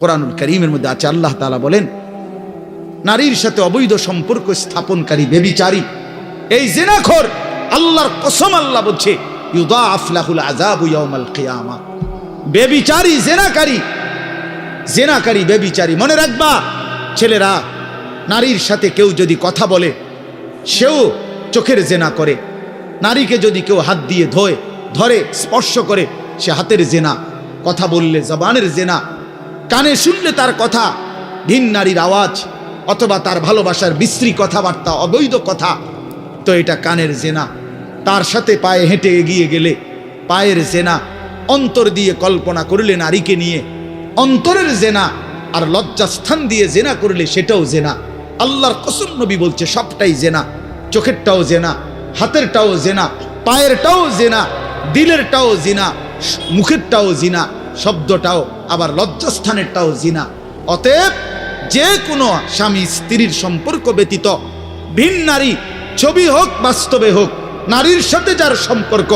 কোরআনুল কারীমের মধ্যে আছে, আল্লাহ তাআলা বলেন নারীর সাথে অবৈধ সম্পর্ক স্থাপনকারী ব্যভিচারী, এই জিনাখোর, আল্লাহর কসম আল্লাহ বলছে ইউদাআফ লাহুল আযাবু ইয়াউমাল কিয়ামা। ব্যভিচারী, জেনাকারী ব্যভিচারী। মনে রাখবা ছেলেরা, নারীর সাথে কেউ যদি কথা বলে সেও চোখের জেনা করে। নারীকে যদি কেউ হাত দিয়ে ধরে স্পর্শ করে সে হাতের জেনা, কথা বললে জবানের জেনা, কানে শুনলে তার কথা ভিন নারীর আওয়াজ অথবা তার ভালোবাসার বিশ্রী কথাবার্তা, অবৈধ কথা, তো এটা কানের জেনা। তার সাথে পায়ে হেঁটে এগিয়ে গেলে পায়ের জেনা। অন্তর দিয়ে কল্পনা করলে নারীকে নিয়ে অন্তরের জেনা। আর লজ্জাস্থান দিয়ে জেনা করলে সেটাও জেনা। আল্লাহর কসম নবী বলছে সবটাই জেনা। চোখেরটাও জেনা, হাতেরটাও জেনা, পায়েরটাও জেনা, দিলেরটাও জিনা, মুখেরটাও জিনা, শব্দটাও, আবার লজ্জাস্থানেরটাও জিনা। অতএব যে কোনো স্বামী স্ত্রীর সম্পর্ক ব্যতীত ভিন নারী, ছবি হোক বাস্তবে হোক, নারীর সাথে যার সম্পর্ক,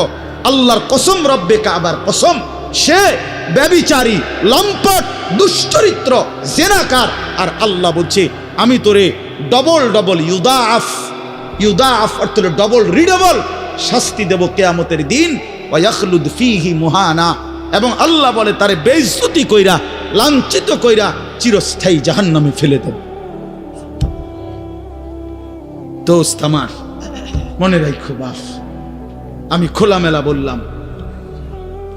আল্লাহর কসম, রব্বে কাবার কসম, সে ব্যভিচারী, লম্পট, দুশ্চরিত্র, জেনাকার। আর আল্লাহ বলছে আমি তোরে ডবল ইউদাআফ অর্থ ডবল রিডবল শাস্তি দেব কিয়ামতের দিন। ওয়া ইয়াখলুদ ফীহি মুহানা, এবং আল্লাহ বলে তারে বেইজ্জতি কইরা, লাঞ্ছিত কইরা চিরস্থায়ী জাহান্নামে ফেলে দেব। দোস্ত আমার, মনে রাখো বাপ, আমি খোলামেলা বললাম,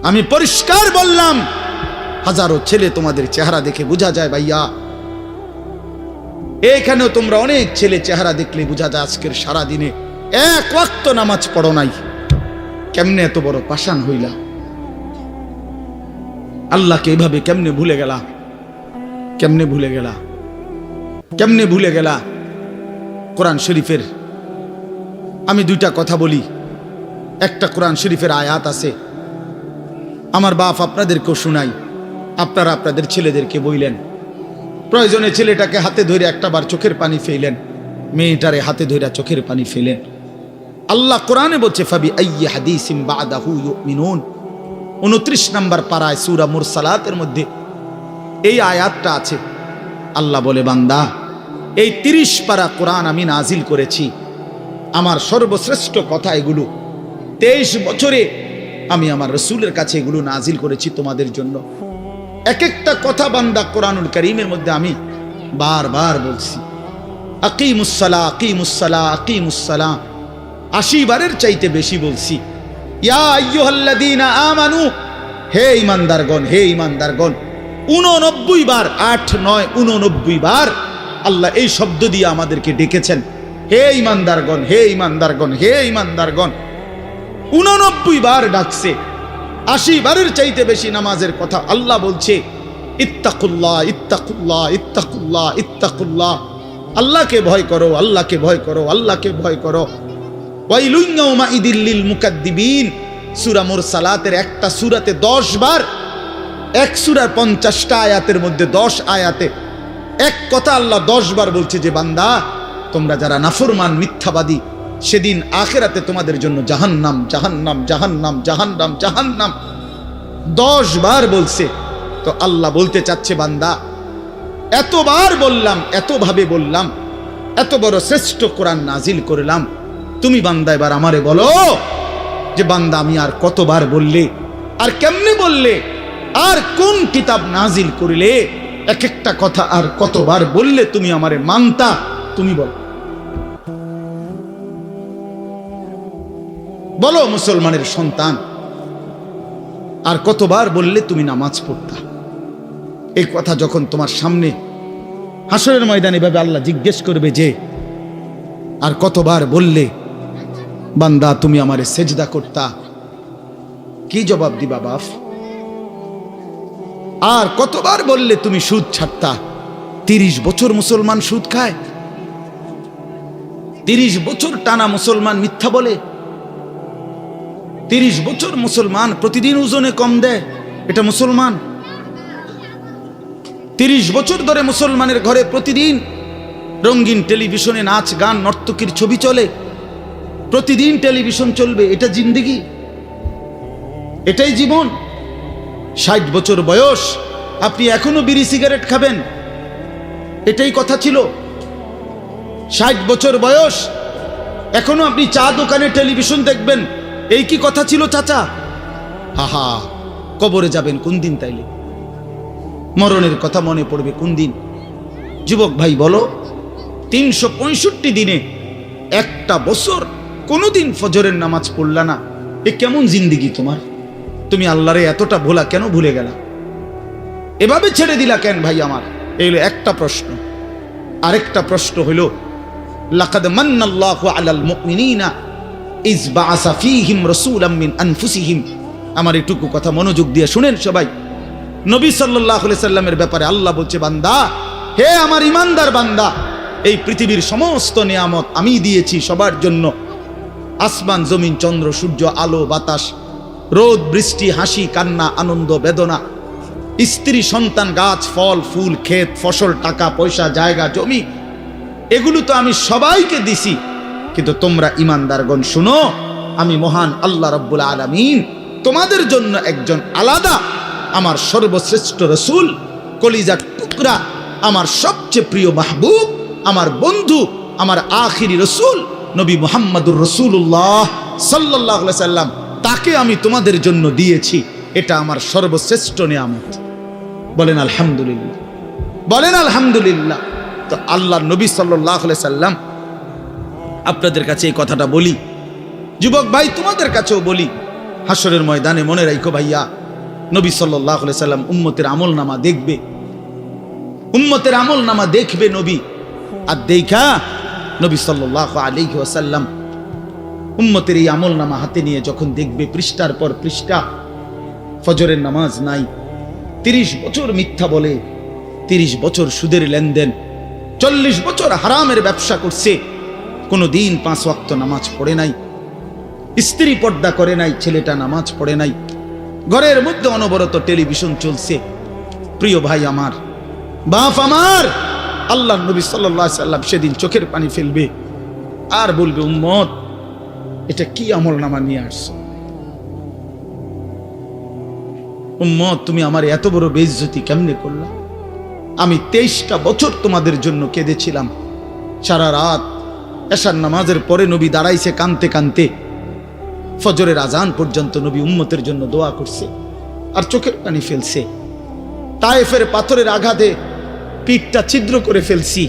আমি পরিষ্কার বললাম। হাজারো ছেলে তোমাদের চেহারা দেখে বোঝা যায় ভাইয়া, এখানেও তোমরা অনেক ছেলে চেহারা দেখলে বোঝা যায় আজকের সারা দিনে এক ওয়াক্ত নামাজ পড়ো নাই। কেমনে এত বড় পাষাণ হইলা? আল্লাহকে এইভাবে কেমনে ভুলে গেলা? কেমনে ভুলে গেলা? কোরআন শরীফের আমি দুইটা কথা বলি। একটা কোরআন শরীফের আয়াত আছে, আমার বাপ আপনাদেরকেও শুনাই, আপনারা আপনাদের ছেলেদেরকে বইলেন। প্রয়োজনে ছেলেটাকে হাতে ধরে একটাবার চোখের পানি ফেলেন, মেয়েটারে হাতে ধরে চোখের পানি ফেলেন। আল্লাহ কোরআনে বলছে ফাবি আইয়ি হাদিসিম বাদাহু ইউমিনুন। 29 নম্বর পারায় সূরা মুরসালাতের মধ্যে এই আয়াতটা আছে। আল্লাহ বলে বান্দা, এই 30 পারা কোরআন আমি নাজিল করেছি, আমার সর্বশ্রেষ্ঠ কথা এগুলো। 23 বছরে আমি আমার রাসূলের কাছে এগুলো নাজিল করেছি তোমাদের জন্য। এক একটা কথা বান্দা কোরআনুল কারীমের মধ্যে আমি বারবার বলছি, আকিমুসসালাহ আকিমুসসালাহ আকিমুসসালাহ 80 বারের চাইতে বেশি বলছি। ইয়া আইয়ুহাল্লাযীনা আমানু, হে ঈমানদারগণ, হে ঈমানদারগণ। 89 বার, 8, 9, 89 বার আল্লাহ এই শব্দ দিয়ে আমাদেরকে ডেকেছেন, হে ঈমানদারগণ, হে ঈমানদারগণ, হে ঈমানদারগণ। 89 বার ডাকছে। 80 বারের চাইতে বেশি নামাজের কথা আল্লাহ বলছে ইত্তাকুল্লাহ ইত্তাকুল্লাহ ইত্তাকুল্লাহ ইত্তাকুল্লাহ। আল্লাহকে ভয় করো, আল্লাহকে ভয় করো, আল্লাহকে ভয় করো। ওয়াইলুন ইয়াউমাইদিল লিল মুকাদ্দিবিন, সূরা মুরসালাতের একটা সূরাতে 10 বার, এক সূরার 50টা আয়াতের মধ্যে 10 আয়াতে এক কথা আল্লাহ 10 বার বলছে যে বান্দা তোমরা যারা নাফরমান, মিথ্যাবাদী, সেদিন আখিরাতে তোমাদের জন্য জাহান্নাম, জাহান্নাম, জাহান্নাম, জাহান্নাম, জাহান্নাম 10 বার বলছে। তো আল্লাহ বলতে চাচ্ছে বান্দা, এতবার বললাম, এতভাবে বললাম, এত বড় শ্রেষ্ঠ কোরআন নাজিল করলাম, তুমি বান্দা এবার আমারে বলো যে বান্দা আমি আর কতবার বললে, আর কেমনে বললে, আর কোন কিতাব নাজিল করিলে এক একটা কথা আর কতবার বললে তুমি আমারে মানতা, তুমি বলো। বলো মুসলমানের সন্তান, আর কতবার বললে তুমি নামাজ পড়তা? এই কথা যখন তোমার সামনে হাসরের ময়দানে ভাবে আল্লাহ জিজ্ঞেস করবে যে আর কতবার বললে বান্দা তুমি আমারে সেজদা করতা, কি জবাব দিবা বাপ? আর কতবার বললে তুমি সুদ ছাড়তা? 30 বছর মুসলমান সুদ খায়, 30 বছর টানা মুসলমান মিথ্যা বলে, 30 বছর মুসলমান প্রতিদিন ওজনে কম দেয়, এটা মুসলমান? 30 বছর ধরে মুসলমানের ঘরে প্রতিদিন রঙিন টেলিভিশনে নাচ গান নর্তকীর ছবি চলে, প্রতিদিন টেলিভিশন চলবে, এটা জিন্দেগি? এটাই জীবন? 60 বছর বয়স আপনি এখনো বিড়ি সিগারেট খাবেন? এটাই কথা ছিল? 60 বছর বয়স, এখনো আপনি চা দোকানে টেলিভিশন দেখবেন, এই কি কথা ছিল চাচা? হাহা, কবরে যাবেন কোন দিন? তাইলে মরণের কথা মনে পড়বে কোন দিন? যুবক ভাই বলো, 365 দিনে একটা বছর কোনোদিন ফজরের নামাজ পড়লা না, এ কেমন জিন্দিগি তোমার? তুমি আল্লাহরে এতটা ভোলা কেন ভুলে গেলা? এভাবে ছেড়ে দিলা কেন ভাই আমার? এই হলো একটা প্রশ্ন। আরেকটা প্রশ্ন হইল, লাকাদ মান্নাল্লাহু আলাল মুমিনিনা ইজ বাআসা ফীহিম রাসূলাম মিন আনফুসিহিম। আমার এটুকু কথা মনোযোগ দিয়ে শুনেন সবাই। নবী সাল্লাল্লাহু আলাইহি সাল্লামের ব্যাপারে আল্লাহ বলছে, বান্দা, হে আমার ইমানদার বান্দা, এই পৃথিবীর সমস্ত নিয়ামত আমি দিয়েছি সবার জন্য। আসমান, জমিন, চন্দ্র, সূর্য, আলো, বাতাস, রোদ, বৃষ্টি, হাসি, কান্না, আনন্দ, বেদনা, স্ত্রী, সন্তান, গাছ, ফল, ফুল, ক্ষেত, ফসল, টাকা পয়সা, জায়গা, জমি, এগুলো তো আমি সবাইকে দিছি। কিন্তু তোমরা ইমানদারগণ শুনো, আমি মহান আল্লাহ রাব্বুল আলামিন তোমাদের জন্য একজন আলাদা আমার সর্বশ্রেষ্ঠ রসুল, কলিজার টুকরা, আমার সবচেয়ে প্রিয় মাহবুব, আমার বন্ধু, আমার আখিরি রসুল নবী মুহাম্মদুর রাসূলুল্লাহ সাল্লাল্লাহু আলাইহি সাল্লাম, তাকে আমি তোমাদের জন্য দিয়েছি। এটা আমার সর্বশ্রেষ্ঠ নিয়ামত। বলেন আলহামদুলিল্লাহ, বলেন আলহামদুলিল্লাহ। তো আল্লাহ নবী সাল্লাল্লাহু আলাইহি সাল্লাম, আপনাদের কাছে এই কথাটা বলি, যুবক ভাই তোমাদের কাছেও বলি, হাসরের ময়দানে মনে রাখো ভাইয়া, নবী সাল্লাল্লাহু আলাইহি সাল্লাম উম্মতের আমলনামা দেখবে, উম্মতের আমলনামা দেখবে নবী। আর দেখা নবী সাল্লাল্লাহু আলাইহি ওয়াসাল্লাম উম্মতের এই আমলনামা হাতে নিয়ে যখন দেখবে, পৃষ্ঠার পর পৃষ্ঠা, ফজরের নামাজ নাই, 30 বছর মিথ্যা বলে, 30 বছর সুদের লেনদেন, 40 বছর হারামের ব্যবসা করছে, কোনো দিন 5 ওয়াক্ত নামাজ পড়ে নাই, স্ত্রী পর্দা করে নাই, ছেলেটা নামাজ পড়ে নাই, ঘরের মধ্যে অনবরত টেলিভিশন চলছে। প্রিয় ভাই আমার, বাপ আমার, আল্লাহ নবী সাল্লাল্লাহু আলাইহি সাল্লাম সেদিন চোখের পানি ফেলবে আর বলবে, উম্মত, এটা কি আমলনামা নিয়ে আসছো? উম্মত, তুমি আমার এত বড় বেইজ্জতি কেমনে করলা? আমি 23টা বছর তোমাদের জন্য কেঁদেছিলাম। সারা রাত এশার নামাজের পরে নবী দাঁড়াইছে কানতে কানতে, ফজরের আজান পর্যন্ত নবী উম্মতের জন্য দোয়া করছে আর চোখের পানি ফেলছে। তায়েফের পাথরের আঘাতে পিঠটা ছিদ্র করে ফেলছি,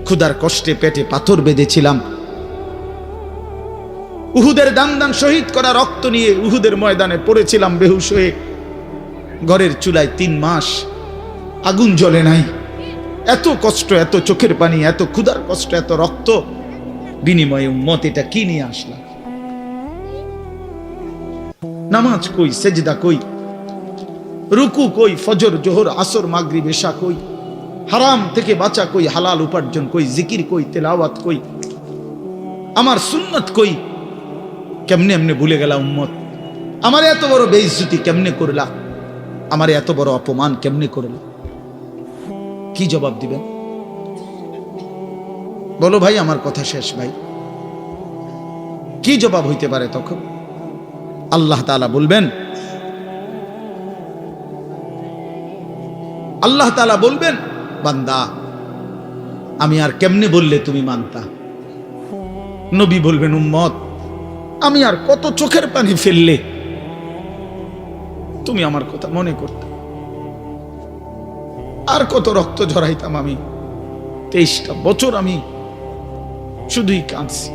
ক্ষুধার কষ্টে পেটে পাথর বেঁধেছিলাম। উহুদের দান শহীদ করা রক্ত নিয়ে উহুদের ময়দানে পড়েছিলাম বেহুশ হয়ে। ঘরের চুলায় 3 মাস আগুন জ্বলে নাই। এত কষ্ট, এত চোখের পানি, এত ক্ষুধার কষ্ট, এত রক্ত, বিনিময়ে উম্মত এটা কি নিয়ে আসলাম? নামাজ কই, সেজদা কই, রুকু কই, ফজর, জোহর, আসর, মাগরিব, এশা কই, হারাম থেকে বাঁচা কই, হালাল উপার্জন কই, জিকির কই, তেলাওয়াত কই, আমার সুন্নাত কই? কেমনে এমনে ভুলে গেলা উম্মত? আমার এত বড় বেইজ্জতি কেমনে করলা? আমার এত বড় অপমান কেমনে করলা? কি জবাব দিবেন বলো ভাই? আমার কথা শেষ ভাই। কি জবাব হইতে পারে তখন? আল্লাহ তাআলা বলবেন, আল্লাহ তাআলা বলবেন, বান্দা, আমি আর কেমনে বললে তুমি মানতা? নবী বলবেন, উম্মত, আমি আর কত চোখের পানি ফেললে তুমি আমার কথা মনে করতে? আর কত রক্ত ঝরাইতাম আমি? 23টা বছর আমি শুধুই কাঁদছি,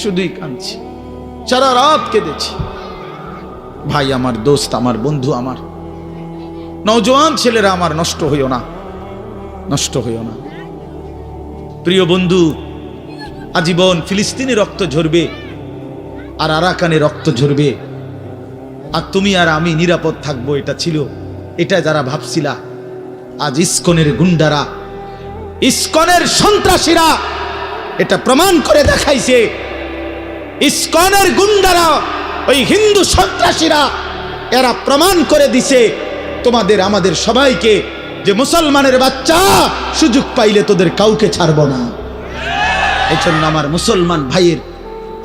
শুধুই কাঁদছি, সারা রাত কেঁদেছি। ভাই আমার, দোস্ত আমার, বন্ধু আমার, নওজোয়ান ছেলেরা আমার, নষ্ট হইও না, নষ্ট হইও না। প্রিয় বন্ধু, আজীবন ফিলিস্তিনি রক্ত ঝরবে আর আরাকানে রক্ত ঝরবে, আর তুমি আর আমি নিরাপদ থাকবো, এটা ছিল, এটা যারা ভাবছিলা, আজ ইসকনের গুন্ডারা, ইসকনের সন্ত্রাসীরা এটা প্রমাণ করে দেখাইছে। ইসকনের গুন্ডারা, ওই হিন্দু সন্ত্রাসীরা, এরা প্রমাণ করে দিছে তোমাদের আমাদের সবাইকে, যে মুসলমানের বাচ্চা সুযোগ পাইলে তোদের কাউকে ছাড়বো না। এই জন্য আমার মুসলমান ভাইয়ের,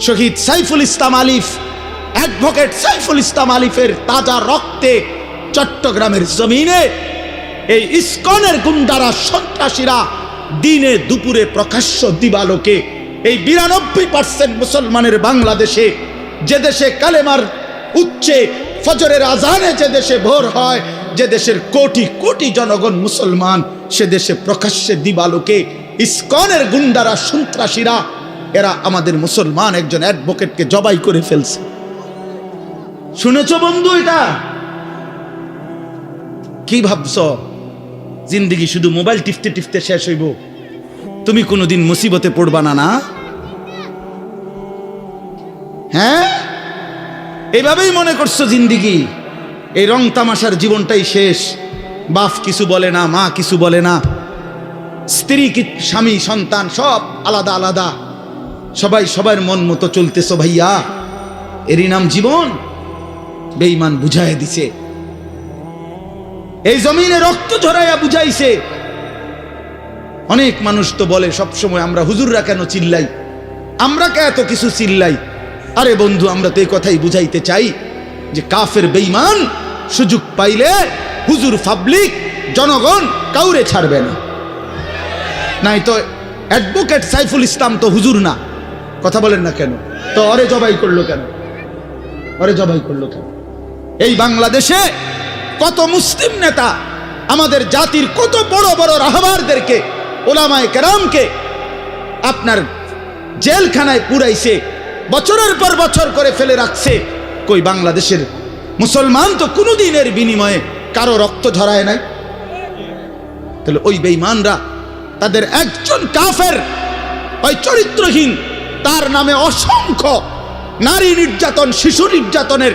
শহীদ সাইফুল ইসলাম আলিফ, অ্যাডভোকেট সাইফুল ইসলাম আলিফের তাজা রক্তে চট্টগ্রামের জমিনে এই ইসকনের গুন্ডারা সন্ত্রাসীরা দিনে দুপুরে প্রকাশ্য দিবালোকে এই 92% মুসলমানের বাংলাদেশে, যে দেশে কালেমার উচ্চে ফজরের আজানে যে দেশে ভোর হয়, যে দেশের কোটি কোটি জনগণ মুসলমান, সে দেশে প্রকাশ্যে দিবালোকে ইসকনের গুন্ডারা সন্ত্রাসীরা এরা আমাদের মুসলমান একজন অ্যাডভোকেটকে জবাই করে ফেলছে। শুনেছো বন্ধু? এটা কি ভাবছ? জিন্দেগি শুধু মোবাইল টিপতে টিপতে শেষ হইব? তুমি কোনোদিন মুসিবতে পড়বা না? না, হ্যাঁ, এইভাবেই মনে করছো জিন্দেগি, এই রং তামাশার জীবনটাই শেষ। বাপ কিছু বলে না, মা কিছু বলে না, স্ত্রী কি, স্বামী, সন্তান সব আলাদা আলাদা, সবাই সবার মন মতো চলতেছো। ভাইয়া, এরই নাম জীবন? বেঈমান বুঝাইয়া দিছে, এই জমিনে রক্ত ঝরাইয়া বুঝাইছে। অনেক মানুষ তো বলে সবসময়, আমরা হুজুররা কেন চিল্লাই, আমরা কে এত কিছু চিল্লাই? আরে বন্ধু, আমরা তো এই কথাই বুঝাইতে চাই যে কাফের বেঈমান সুযোগ পাইলে হুজুর, পাবলিক, জনগণ কাউরে ছাড়বে না। নাই তো অ্যাডভোকেট সাইফুল ইসলাম তো হুজুর না, কথা বলেন না কেন? তো ওরে জবাই করলো কেন? ওরে জবাই করলো কেন? এই বাংলাদেশে কত মুসলিম নেতা আমাদের জাতির কত বড় বড় রাহবারদেরকে, ওলামায়ে কেরামকে আপনার জেলখানায় পুরাইছে, বছরের পর বছর করে ফেলে রাখছে। কই বাংলাদেশের মুসলমান তো কোনোদিনের বিনিময়ে কারো রক্ত ঝরায় নাই। তাহলে ওই বেঈমানরা তাদের একজন কাফের, ওই চরিত্রহীন, তার নামে অসংখ্য নারী নির্যাতন, শিশু নির্যাতনের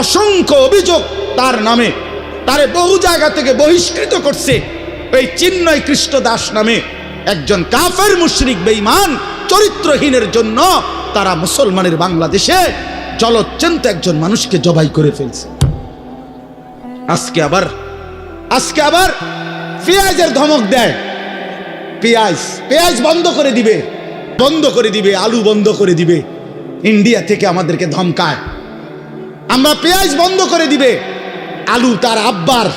অসংখ্য অভিযোগ তার নামে, তারে বহু জায়গা থেকে বহিষ্কৃত করছে। এই চিন্ময় কৃষ্ণ দাস নামে একজন কাফের মুশরিক বেঈমান চরিত্রহীনের জন্য তারা মুসলমানের বাংলাদেশে জলজ্যান্ত একজন মানুষকে জবাই করে ফেলছে। আজকে আবার পেঁয়াজের ধমক দেয়, পেঁয়াজ বন্ধ করে দিবে, আলু বন্ধ করে দিবে। ইন্ডিয়া থেকে আমাদেরকে ধমকায়, আমরা পেঁয়াজ বন্ধ করে দিবে। আলু তার আব্বার,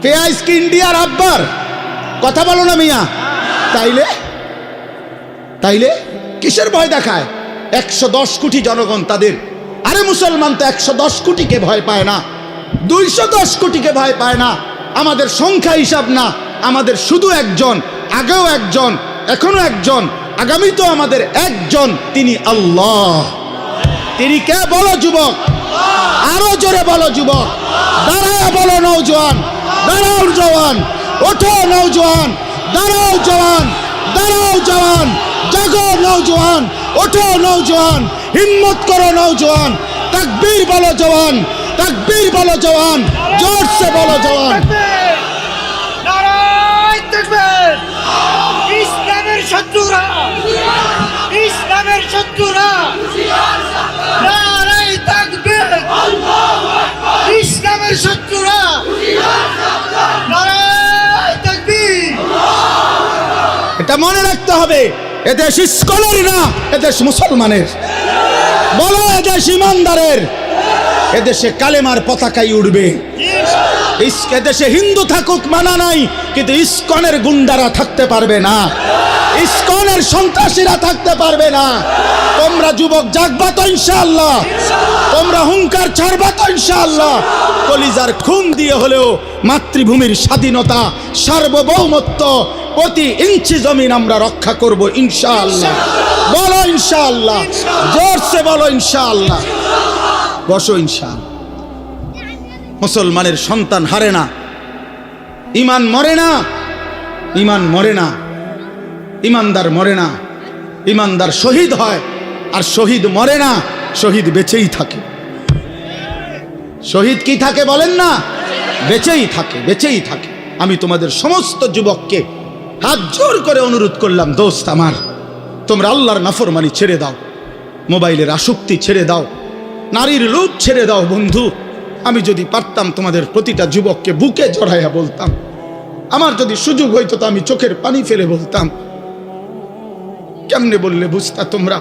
পেঁয়াজ কি ইন্ডিয়ার আব্বার? কথা বলো না মিয়া। তাইলে কিসের ভয় দেখায়? 110 কোটি জনগণ তাদের। আরে মুসলমান তো 110 কোটিকে ভয় পায় না, 210 কোটিকে ভয় পায় না। আমাদের সংখ্যা হিসাব না, আমাদের শুধু একজন, আগেও একজন, এখনো একজন, আগামী তো আমাদের একজন, তিনি আল্লাহ। তিনি কে? বলো যুবক, আরো জোরে বলো যুবক, দাঁড়ায় বলো নওজোয়ান, দাঁড়াও জওয়ান, ওঠো নওজোয়ান, দাঁড়াও জওয়ান, দাঁড়াও জওয়ান, জাগো নওজোয়ান, ওঠো নওজোয়ান, হিম্মত করো নওজোয়ান, তাকবীর বলো জওয়ান, তাকবীর বলো জওয়ান, জোরসে বলো জওয়ান। নারায়ে তাকবীর! ইসলামের শত্রুরা, ইসলামের শত্রুরা, নারায়ে তাকবীর! ইসলামের শত্রুরা, নারায়ে তাকবীর! এটা মনে রাখতে হবে, এদেশ ইসকলের না, এদেশ মুসলমানের। বলো এদেশ ইমানদারের, এদেশে কালেমার পতাকাই উঠবে। এদেশে হিন্দু থাকুক মানা নাই, কিন্তু ইসকনের গুন্ডারা থাকতে পারবে না, ইসকনের সন্ত্রাসীরা থাকতে পারবে না। তোমরা যুবক জাগবা তো ইনশাআল্লাহ, তোমরা হুঙ্কার ছাড়বা তো ইনশাআল্লাহ। কলিজার খুন দিয়ে হলেও মাতৃভূমির স্বাধীনতা, সার্বভৌমত্ব, প্রতি ইঞ্চি জমিন আমরা রক্ষা করব ইনশাআল্লাহ। বলো ইনশাআল্লাহ, জোরসে বলো ইনশাআল্লাহ। বসো ইনশাআল্লাহ। মুসলমানের সন্তান হারে না, ইমান মরে না, ইমান মরে না, ইমানদার মরে না, ইমানদার শহীদ হয়, আর শহীদ মরে না, শহীদ বেঁচেই থাকে। শহীদ কি থাকে বলেন না? বেঁচেই থাকে, বেঁচেই থাকে। আমি তোমাদের সমস্ত যুবককে হাত জোর করে অনুরোধ করলাম, দোস্ত আমার, তোমরা আল্লাহর নাফরমানি ছেড়ে দাও, মোবাইলের আসক্তি ছেড়ে দাও, নারীর লোভ ছেড়ে দাও। বন্ধু, আমি যদি পারতাম তোমাদের প্রতিটা যুবককে বুকে জড়াইয়া বলতাম, আমার যদি সুযোগ হইতো তো আমি চোখের পানি ফেলে বলতাম, কেমনে বললে বুঝতা তোমরা?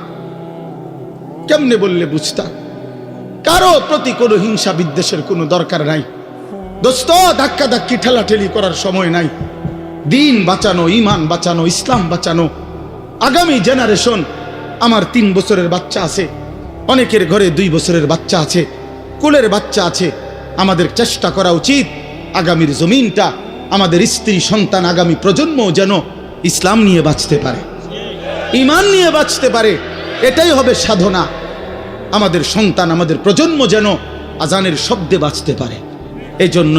কেমনে বললে বুঝতা? কারো প্রতি কোনো হিংসা বিদ্বেষের কোনো দরকার নাই। দোস্ত, ধাক্কা ধাক্কি ঠেলাঠেলি করার সময় নাই। দিন বাঁচানো, ইমান বাঁচানো, ইসলাম বাঁচানো। আগামী জেনারেশন, আমার 3 বছরের বাচ্চা আছে, অনেকের ঘরে 2 বছরের বাচ্চা আছে, কোলের বাচ্চা আছে। আমাদের চেষ্টা করা উচিত আগামীর জমিনটা, আমাদের স্ত্রী সন্তান, আগামী প্রজন্ম যেন ইসলাম নিয়ে বাঁচতে পারে, ইমান নিয়ে বাঁচতে পারে। এটাই হবে সাধনা। আমাদের সন্তান, আমাদের প্রজন্ম যেন আজানের শব্দে বাঁচতে পারে। এই জন্য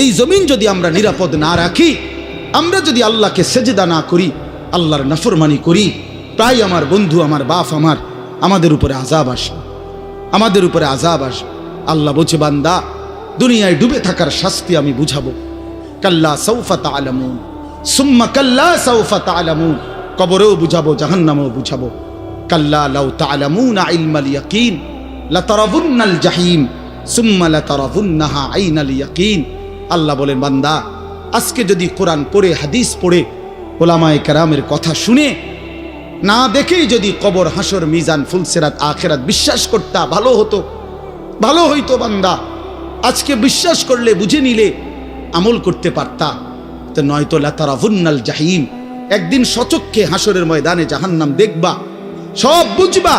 এই জমিন যদি আমরা নিরাপদ না রাখি, আমরা যদি আল্লাহকে সেজদা না করি, আল্লাহর নাফরমানি করি, প্রায় আমার বন্ধু, আমার বাপ, আমাদের উপরে আযাব আসবে, আমাদের উপরে আযাব আসবে। আল্লাহ বলছে, বান্দা, দুনিয়ায় ডুবে থাকার শাস্তি আমি বুঝাবো। কাল্লা সাউফা তা'লামুন সুম্মা কাল্লা সাউফা তা'লামুন, কবরেও বুঝাবো, জাহান্নামেও বুঝাবো। কাল্লা লাউ তা'লামুনা ইলমাল ইয়াকিন লাতারাবুন্নাল জাহিম সুম্মা লাতারাবুন্নাহা আইনাল ইয়াকিন। আল্লাহ বলেন, বান্দা, আজকে যদি কোরআন পড়ে, হাদিস পড়ে, ওলামায়ে কেরামের কথা শুনে, না দেখেই যদি কবর, হাসর, মিজান, ফুলসিরাত, আখিরাত বিশ্বাস করতা, ভালো হতো, ভালো হইতো। বান্দা, আজকে বিশ্বাস করলে, বুঝে নিলে, আমল করতে পারতা। তো নয়তো লাতারাবুন্নাল জাহিম, একদিন সচক্ষে হাসরের ময়দানে জাহান্নাম দেখবা, সব বুঝবা।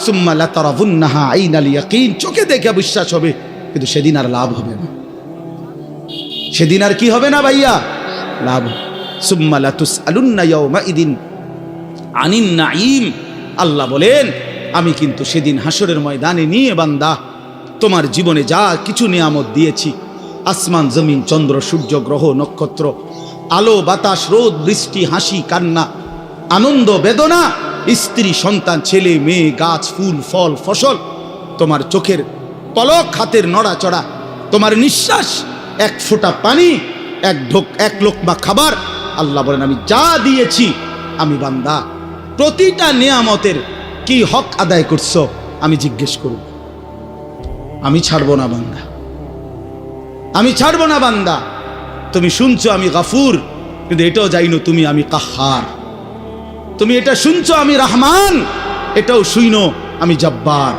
সুম্মা লাতারাবুন্নাহা আইনাল ইয়াকিন, চোখে দেখে বিশ্বাস হবে, কিন্তু সেদিন আর লাভ হবে না। সেদিন আর কি হবে না ভাইয়া? লাভ। সুম্মা লাতুসআলুন্না ইয়াওমাইদিন আনিন নাঈম। আল্লাহ বলেন, আমি কিন্তু সেদিন হাসরের ময়দানে নিয়ে বান্দা তোমার জীবনে যা কিছু নিয়ামত দিয়েছি, আসমান, জমিন, চন্দ্র, সূর্য, গ্রহ, নক্ষত্র, আলো, বাতাস, রোদ, বৃষ্টি, হাসি, কান্না, আনন্দ, বেদনা, স্ত্রী, সন্তান, ছেলে, মেয়ে, গাছ, ফুল, ফল, ফসল, তোমার চোখের পলক, হাতের নড়াচড়া, তোমার নিঃশ্বাস, এক ফোঁটা পানি, এক লোকমা খাবার, আল্লাহ বলেন, আমি যা দিয়েছি, আমি বান্দা প্রতিটা নিয়ামতের কি হক আদায় করছো আমি জিজ্ঞেস করব। আমি ছাড়বো না বান্দা, আমি ছাড়বো না বান্দা। তুমি শুনছো আমি গাফুর, কিন্তু এটাও জানো তুমি আমি কাহার। তুমি এটা শুনছো আমি রহমান, এটাও শুইনো আমি জব্বার।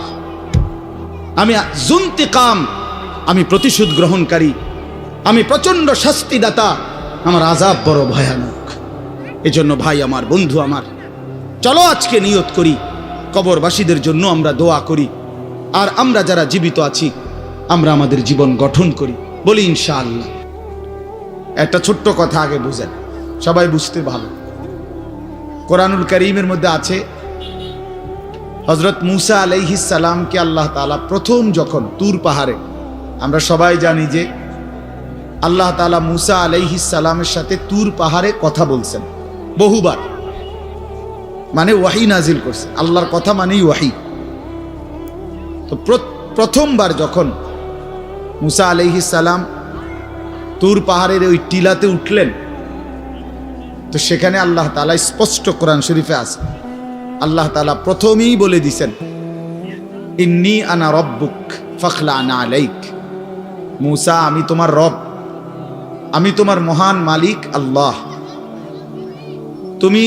আমি জুন্তিকাম, আমি প্রতিশোধ গ্রহণকারী, আমি প্রচন্ড শাস্তিদাতা, আমার আযাব বড় ভয়ানক। এজন্য ভাই আমার, বন্ধু আমার, চলো আজকে নিয়ত করি, কবরবাসীদের জন্য আমরা দোয়া করি, আর আমরা যারা জীবিত আছি আমরা আমাদের জীবন গঠন করি, বলি ইনশাআল্লাহ। একটা ছোট্ট কথা আগে বুঝেন, সবাই বুঝতে ভালো। কোরআনুল কারীমের মধ্যে আছে, হযরত মূসা আলাইহিস সালামকে আল্লাহ তাআলা প্রথম যখন তুর পাহাড়ে, আমরা সবাই জানি যে আল্লাহ তাআলা মূসা আলাইহিস সালামের সাথে তুর পাহাড়ে কথা বলছেন বহুবার, মানে ওয়াহি নাজিল করছে। আল্লাহর কথা মানেই ওয়াহি। তো প্রথমবার যখন মূসা আলাইহিস সালাম তুর পাহাড়ের ওই টিলাতে উঠলেন, তো সেখানে আল্লাহ তাআলা স্পষ্ট কোরআন শরীফে আছে, আল্লাহ তাআলা প্রথমেই বলে দিছেন, ইন্নী আনা রব্বুক ফাখলা'না আলাইক। মূসা, আমি তোমার রব, আমি তোমার মহান মালিক আল্লাহ। তুমি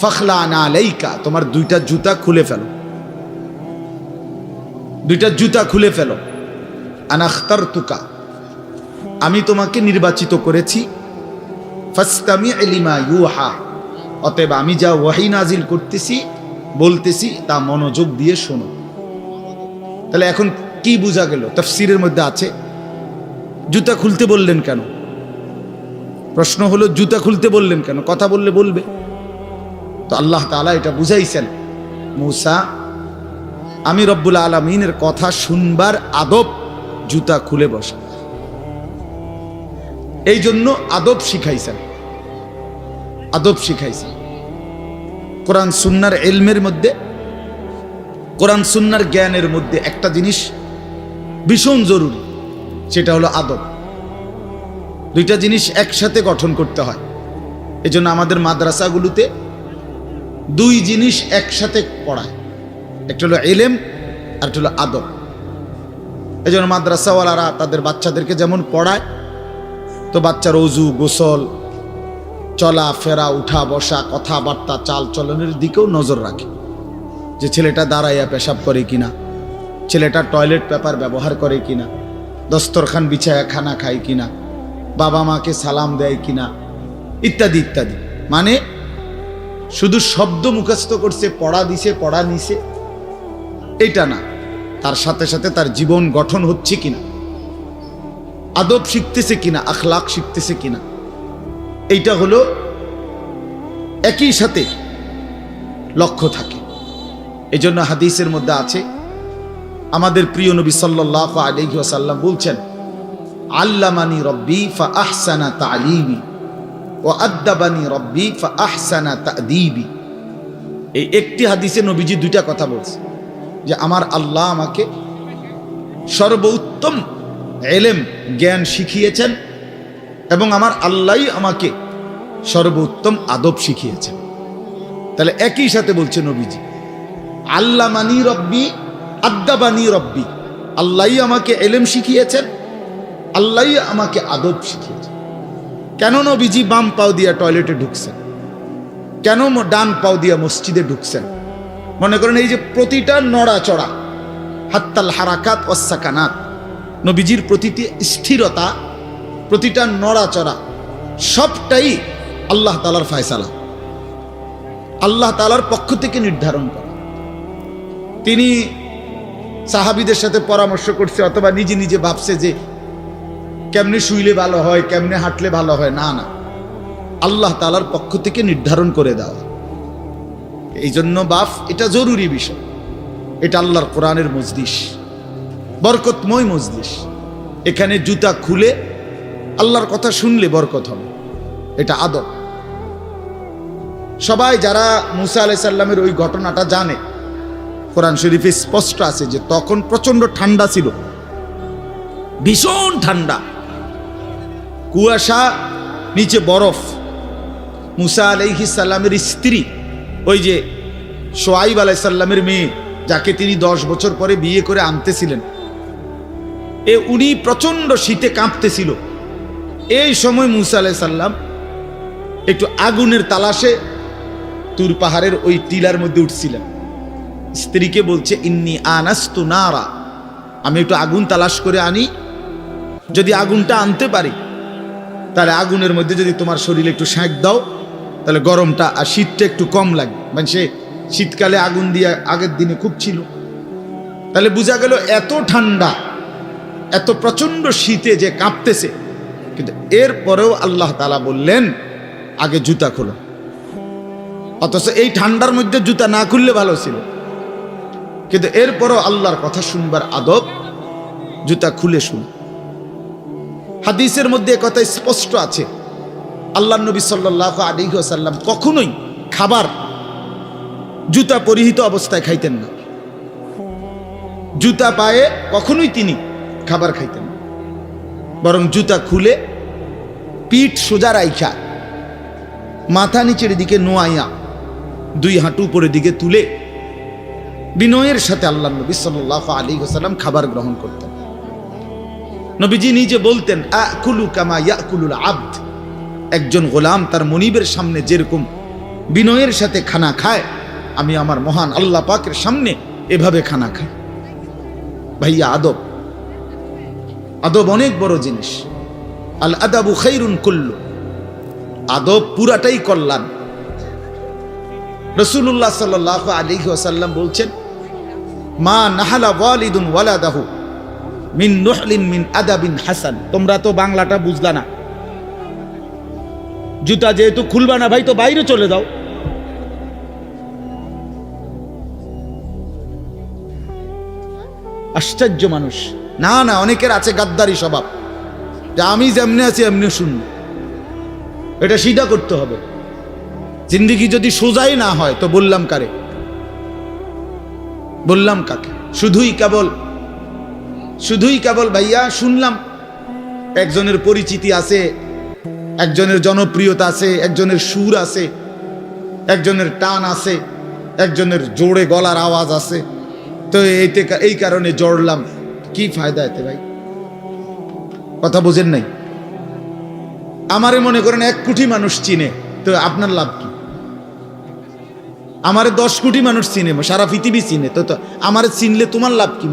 ফাখলা'না আলাইকা, তোমার 2টা জুতা খুলে ফেলো, 2টা জুতা খুলে ফেলো। আনা আখতারতুকা, আমি তোমাকে নির্বাচিত করেছি। ফাসতামি' লিমা ইউহা, অতএব আমি যা ওয়াহি নাজিল করতেছি, বলতেছি, তা মনোযোগ দিয়ে শোনো। তাহলে এখন কি বোঝা গেল? তাফসীরের মধ্যে আছে, জুতা খুলতে বললেন কেন? প্রশ্ন হলো, জুতা খুলতে বললেন কেন? কথা বললে বলবে। তো আল্লাহ তাআলা এটা বুঝাইছেন, মূসা, আমি রব্বুল আলামিনের কথা শুনবার আদব জুতা খুলে বসা, এই জন্য আদব শিখাইছেন, আদব শিখাইছেন। কোরআন সুন্নাহর ইলমের মধ্যে, কোরআন সুন্নাহর জ্ঞানের মধ্যে একটা জিনিস ভীষণ জরুরি, সেটা হলো আদব। 2টা জিনিস একসাথে গঠন করতে হয়। এজন্য আমাদের মাদ্রাসাগুলোতে 2 জিনিস একসাথে পড়ায়, একটা হলো ইলম আর একটা হলো আদব। এজন্য মাদ্রাসাওয়ালারা তাদের বাচ্চাদেরকে যেমন পড়ায়, তো বাচ্চার ওযু, গোসল, চলা ফেরা, উঠা বসা, কথাবার্তা, চাল চলনের দিকেও নজর রাখে, যে ছেলেটা দাঁড়াইয়া পেশাব করে কিনা, ছেলেটা টয়লেট পেপার ব্যবহার করে কিনা, দস্তরখান বিছায়া খানা খায় কিনা, বাবা মাকে সালাম দেয় কিনা, ইত্যাদি ইত্যাদি। মানে শুধু শব্দ মুখস্থ করছে, পড়া দিছে, পড়া নিছে, এটা না, তার সাথে সাথে তার জীবন গঠন হচ্ছে কিনা, আদব শিখতেছে কিনা, আখলাক শিখতেছে কিনা, এইটা হলো একই সাথে লক্ষ্য থাকে। এই জন্য হাদিসের মধ্যে আছে, আমাদের প্রিয় নবী সাল্লাল্লাহু আলাইহি ওয়াসাল্লাম বলছেন, আল্লামানি রব্বি ফা আহসানা তালিমি ওয়া আদ্দাবানি রব্বি ফা আহসানা তাদিবি। এই একটি হাদিসে নবীজি দুইটা কথা বলছে, যে আমার আল্লাহ আমাকে সর্বোত্তম এলেম জ্ঞান শিখিয়েছেন এবং আমার আল্লাহই আমাকে সর্বোত্তম আদব শিখিয়েছেন। তাহলে একই সাথে বলছে নবীজি, আল্লামানি রব্বি আদ্দাবানি রব্বি, আল্লাহই আমাকে এলেম শিখিয়েছেন, আল্লাহই আমাকে আদব শিখিয়েছেন। কেন নবীজি বাম পাও দিয়া টয়লেটে ঢুকছেন? কেন ডান পাও দিয়া মসজিদে ঢুকছেন? মনে করেন এই যে প্রতিটা নড়াচড়া, হাত্তাল হারাকাত ওয়াস সাকানাত, নবীজির প্রতিটি স্থিরতা, প্রতিটা নড়াচড়া সবটাই আল্লাহ তাআলার ফয়সালা, আল্লাহ তাআলার পক্ষ থেকে নির্ধারণ করা। তিনি সাহাবীদের সাথে পরামর্শ করছে অথবা নিজে নিজে ভাবছে যে কেমনে শুইলে ভালো হয়, কেমনে হাঁটলে ভালো হয়, না না, আল্লাহ তাআলার পক্ষ থেকে নির্ধারণ করে দেওয়া। এই জন্য বাপ, এটা জরুরি বিষয়। এটা আল্লাহর কোরআনের মজলিস, বরকতময় মজলিস। এখানে জুতা খুলে আল্লাহর কথা শুনলে বরকত হবে, এটা আদব। সবাই যারা মুসা আলাইহিস সালামের ওই ঘটনাটা জানে, কোরআন শরীফে স্পষ্ট আছে যে তখন প্রচন্ড ঠান্ডা ছিল, ভীষণ ঠান্ডা, কুয়াশা, নিচে বরফ। মুসা আলাইহিস সালামের স্ত্রী, ওই যে শোয়াইব আলাইহিস সালামের মেয়ে, যাকে তিনি 10 বছর পরে বিয়ে করে আনতেছিলেন, উনি প্রচন্ড শীতে কাঁপতেছিল। এই সময় মুসা আলাইহিস সালাম একটু আগুনের তালাশে তুর পাহাড়ের ওই টিলার মধ্যে উঠছিলেন। স্ত্রীকে বলছে, ইন্নী আনাস্তু নারা, আমি একটু আগুন তালাশ করে আনি, যদি আগুনটা আনতে পারি তাহলে আগুনের মধ্যে যদি তোমার শরীরে একটু সেঁক দাও তাহলে গরমটা আর শীতটা একটু কম লাগবে। মানে সে শীতকালে আগুন দিয়ে আগের দিনে খুব ছিল, তাহলে বোঝা গেল এত ঠান্ডা, এত প্রচন্ড শীতে যে কাঁপতেছে। কিন্তু এরপরেও আল্লাহ তাআলা বললেন, আগে জুতা খোলো। অথচ এই ঠান্ডার মধ্যে জুতা না খুললে ভালো ছিল, কিন্তু এরপরও আল্লাহর কথা শুনবার আদব, জুতা খুলে শুন। হাদিসের মধ্যে কথা স্পষ্ট আছে, আল্লাহর নবী সাল্লাল্লাহু আলাইহি ওয়াসাল্লাম কখনোই খাবার জুতা পরিহিত অবস্থায় খাইতেন না। জুতা পায়ে কখনোই তিনি খাবার খাইতেন না, বরং জুতা খুলে পিঠ সোজা রাইখা, মাথা নিচের দিকে নোয়াইয়া, 2 হাঁটু উপরের দিকে তুলে বিনয়ের সাথে আল্লাহর নবী সাল্লাল্লাহু আলাইহি ওয়াসাল্লাম খাবার গ্রহণ করতেন। নবীজি নিজে বলতেন, আকুলু কামা ইয়াকুলুল আবদ, একজন গোলাম তার মনিবের সামনে যেরকম বিনয়ের সাথে খানা খায়, আমি আমার মহান আল্লাহ পাকের সামনে এভাবে খানা খাই। ভাইয়া, আদব, আদব অনেক বড় জিনিস। আল আদাবু খাইরুন কুল্লু, আদব পুরাটাই কল্যাণ। রাসূলুল্লাহ সাল্লাল্লাহু আলাইহি ওয়াসাল্লাম বলছেন, মা নাহালা ওয়ালিদুন ওয়ালাদাহু মিন নুহলিন মিন আদাবিন হাসান। তোমরা তো বাংলাটা বুঝলা না, জুতা যেহেতু খুলবা না ভাই, তো বাইরে চলে যাও। আশ্চর্য মানুষ। না না, অনেকের আছে গাদ্দারি স্বভাব, যে আমি যেমনি আছি এমনি শুনবো। এটা সিধা করতে হবে। জিন্দেগি যদি সোজাই না হয় তো বললাম কারে, বললাম কাকে? শুধুই কেবল ভাইয়া শুনলাম, একজনের পরিচিতি আছে, একজনের জনপ্রিয়তা আছে, একজনের সুর আছে, একজনের টান আছে, একজনের জোরে গলার আওয়াজ আছে, তো এই কারণে জড়লাম। কি ফায়দা এতে ভাই? কথা বোঝেন নাই? আমারে মনে করেন 1 কোটি মানুষ চিনে, তো আপনার লাভ কি? আমারে 10 কোটি মানুষ চিনে, সারা পৃথিবী চিনে, তো আমারে চিনলে তোমার লাভ কি?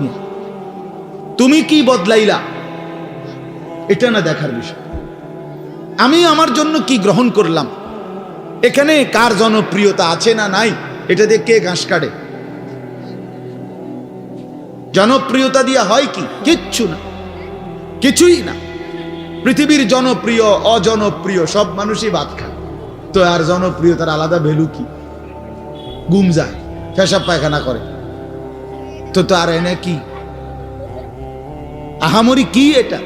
তুমি কি বদলাইলা? এটা না দেখার বিষয়। আমি আমার জন্য কি গ্রহণ করলাম, এখানে কার জনপ্রিয়তা আছে না নাই, এটা দিয়ে কে ঘাস কাটে? জনপ্রিয়তা দিয়া হয় কি? কিচ্ছু না, কিছুই না। পৃথিবীর জনপ্রিয় অজনপ্রিয় সব মানুষই ভাত খায়, তো আর জনপ্রিয়তার আলাদা ভ্যালু কি? ঘুম যায়, পেশাব পায়খানা করে, তো আর এনে কি আহামরি কি? এটা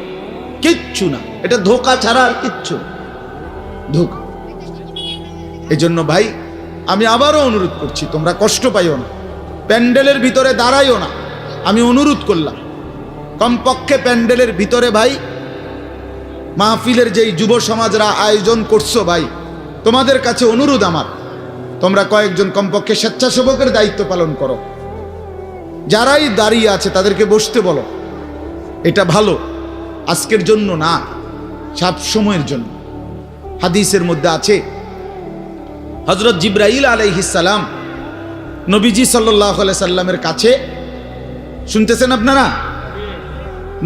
কিচ্ছু না, এটা ধোঁকা ছাড়া আর কিচ্ছু না, ধোঁকা। এই জন্য ভাই আমি আবারও অনুরোধ করছি, তোমরা কষ্ট পাইও না, প্যান্ডেলের ভিতরে দাঁড়াইও না। আমি অনুরোধ করলাম কমপক্ষে প্যান্ডেলের ভিতরে ভাই মাহফিলের যেই যুব সমাজরা আয়োজন করছো ভাই, তোমাদের কাছে অনুরোধ আমার, তোমরা কয়েকজন কমপক্ষে স্বেচ্ছাসেবকের দায়িত্ব পালন করো। যারাই দাঁড়িয়ে আছে তাদেরকে বসতে বলো। এটা ভালো, আজকের জন্য না, সব সময়ের জন্য। হাদিসের মধ্যে আছে হযরত জিবরাইল আলাইহিস সালাম নবীজি সাল্লাল্লাহু আলাইহি সাল্লামের কাছে, শুনতেছেন আপনারা,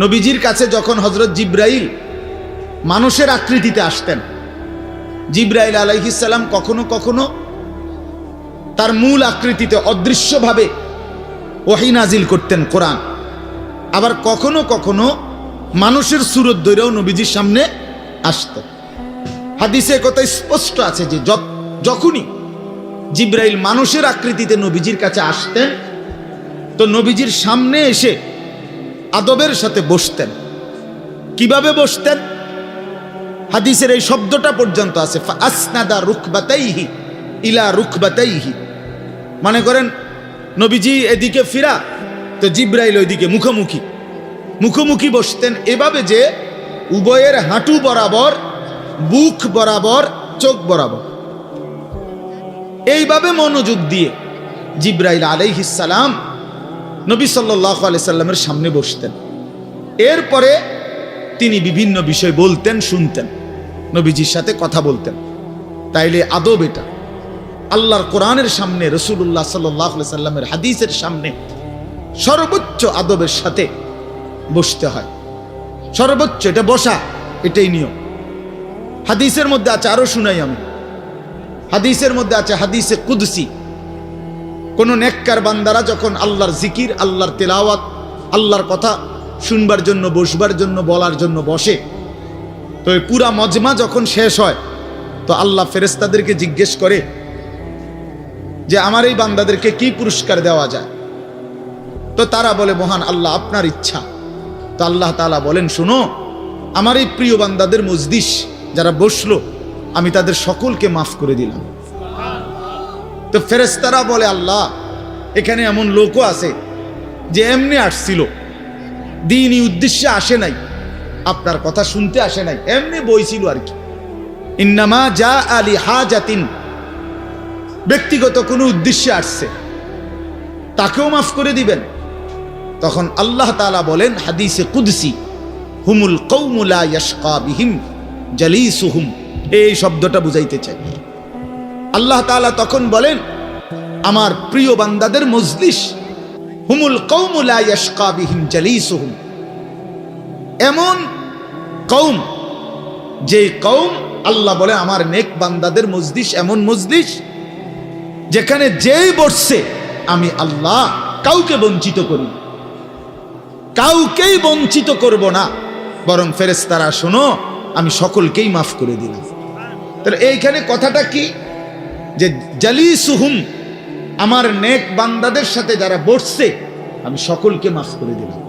নবীজির কাছে যখন হযরত জিবরাইল মানুষের আকৃতিতে আসতেন, জিবরাইল আলাইহিস সালাম কখনো কখনো তার মূল আকৃতিতে অদৃশ্যভাবে ওহী নাজিল করতেন কোরআন, আবার কখনো কখনো মানুষের সুরত ধরেও নবীজির সামনে আসতেন। হাদিসে কথা স্পষ্ট আছে যে যখনই জিবরাইল মানুষের আকৃতিতে নবীজির কাছে আসতেন, তো নবীজির সামনে এসে আদবের সাথে বসতেন। কিভাবে বসতেন? হাদিসের এই শব্দটা পর্যন্ত আছে, ফাসনাদা রুকবাতাইহি ইলা রুকবাতাইহি। মনে করেন নবীজি এদিকে ফিরা, তো জিবরাইল ওইদিকে মুখোমুখি মুখোমুখি বসতেন, এভাবে যে উভয়ের হাঁটু বরাবর, বুক বরাবর, চোখ বরাবর, এইভাবে মনোযোগ দিয়ে জিবরাইল আলাইহিস সালাম নবী সাল্লাল্লাহু আলাইহি সাল্লামের সামনে বসতেন। এরপরে তিনি বিভিন্ন বিষয় বলতেন, শুনতেন, নবীজির সাথে কথা বলতেন। তাইলে আদব এটা। আল্লাহর কোরআনের সামনে, রাসূলুল্লাহ সাল্লাল্লাহু আলাইহি সাল্লামের হাদিসের সামনে সর্বোচ্চ আদবের সাথে বসতে হয়, সর্বোচ্চ। এটা বসা, এটাই নিয়ম। হাদিসের মধ্যে আছে, আরো শুনাই আমি, হাদিসের মধ্যে আছে, হাদিসে কুদসি, কোন নেককার বান্দারা যখন আল্লাহর জিকির, আল্লাহর তেলাওয়াত, আল্লাহর কথা শুনবার জন্য, বসবার জন্য, বলার জন্য বসে, তো এই পুরা মজমা যখন শেষ হয়, তো আল্লাহ ফেরেশতাদেরকে জিজ্ঞেস করে যে আমার এই বান্দাদেরকে কি পুরস্কার দেওয়া যায়? তো তারা বলে, মহান আল্লাহ, আপনার ইচ্ছা। তো আল্লাহ তাআলা বলেন, শুনো, আমার এই প্রিয় বান্দাদের মজলিস যারা বসলো, আমি তাদের সকলকে মাফ করে দিলাম। তো ফেরেশতারা বলে, আল্লাহ, এখানে এমন লোকও আছে যে এমনি আসছিল, দ্বীনি উদ্দেশ্যে আসে নাই, আপনার কথা শুনতে আসে নাই, এমনি বইছিল আর কি, ইন্নামা জা আলি হাজাতিন, ব্যক্তিগত কোনো উদ্দেশ্যে আসছে, তাকেও মাফ করে দিবেন। তখন আল্লাহ তাআলা বলেন হাদিসে কুদসি, হুমুল কওমু লা ইয়াশকা বিহিম জালিসুহুম, এই শব্দটা বুঝাইতে চাই। আল্লাহ তাআলা তখন বলেন, আমার প্রিয় বান্দাদের মজলিস, হুমুল কওমু লা ইয়াশকা বিহিম জালিসুহুম, এমন কওম, যে কওম, আল্লাহ বলে আমার নেক বান্দাদের মজলিস এমন মজলিস যেখানে যেই বসছে আমি আল্লাহ কাউকে বঞ্চিত করি, কাউকেই বঞ্চিত করব না, বরং ফেরেশতারা শোনো, আমি সকলকেই মাফ করে দিলাম। তাহলে এইখানে কথাটা কি? যে জালিসুহুম, আমার নেক বান্দাদের সাথে যারা বসছে আমি সকলকে মাফ করে দিলাম।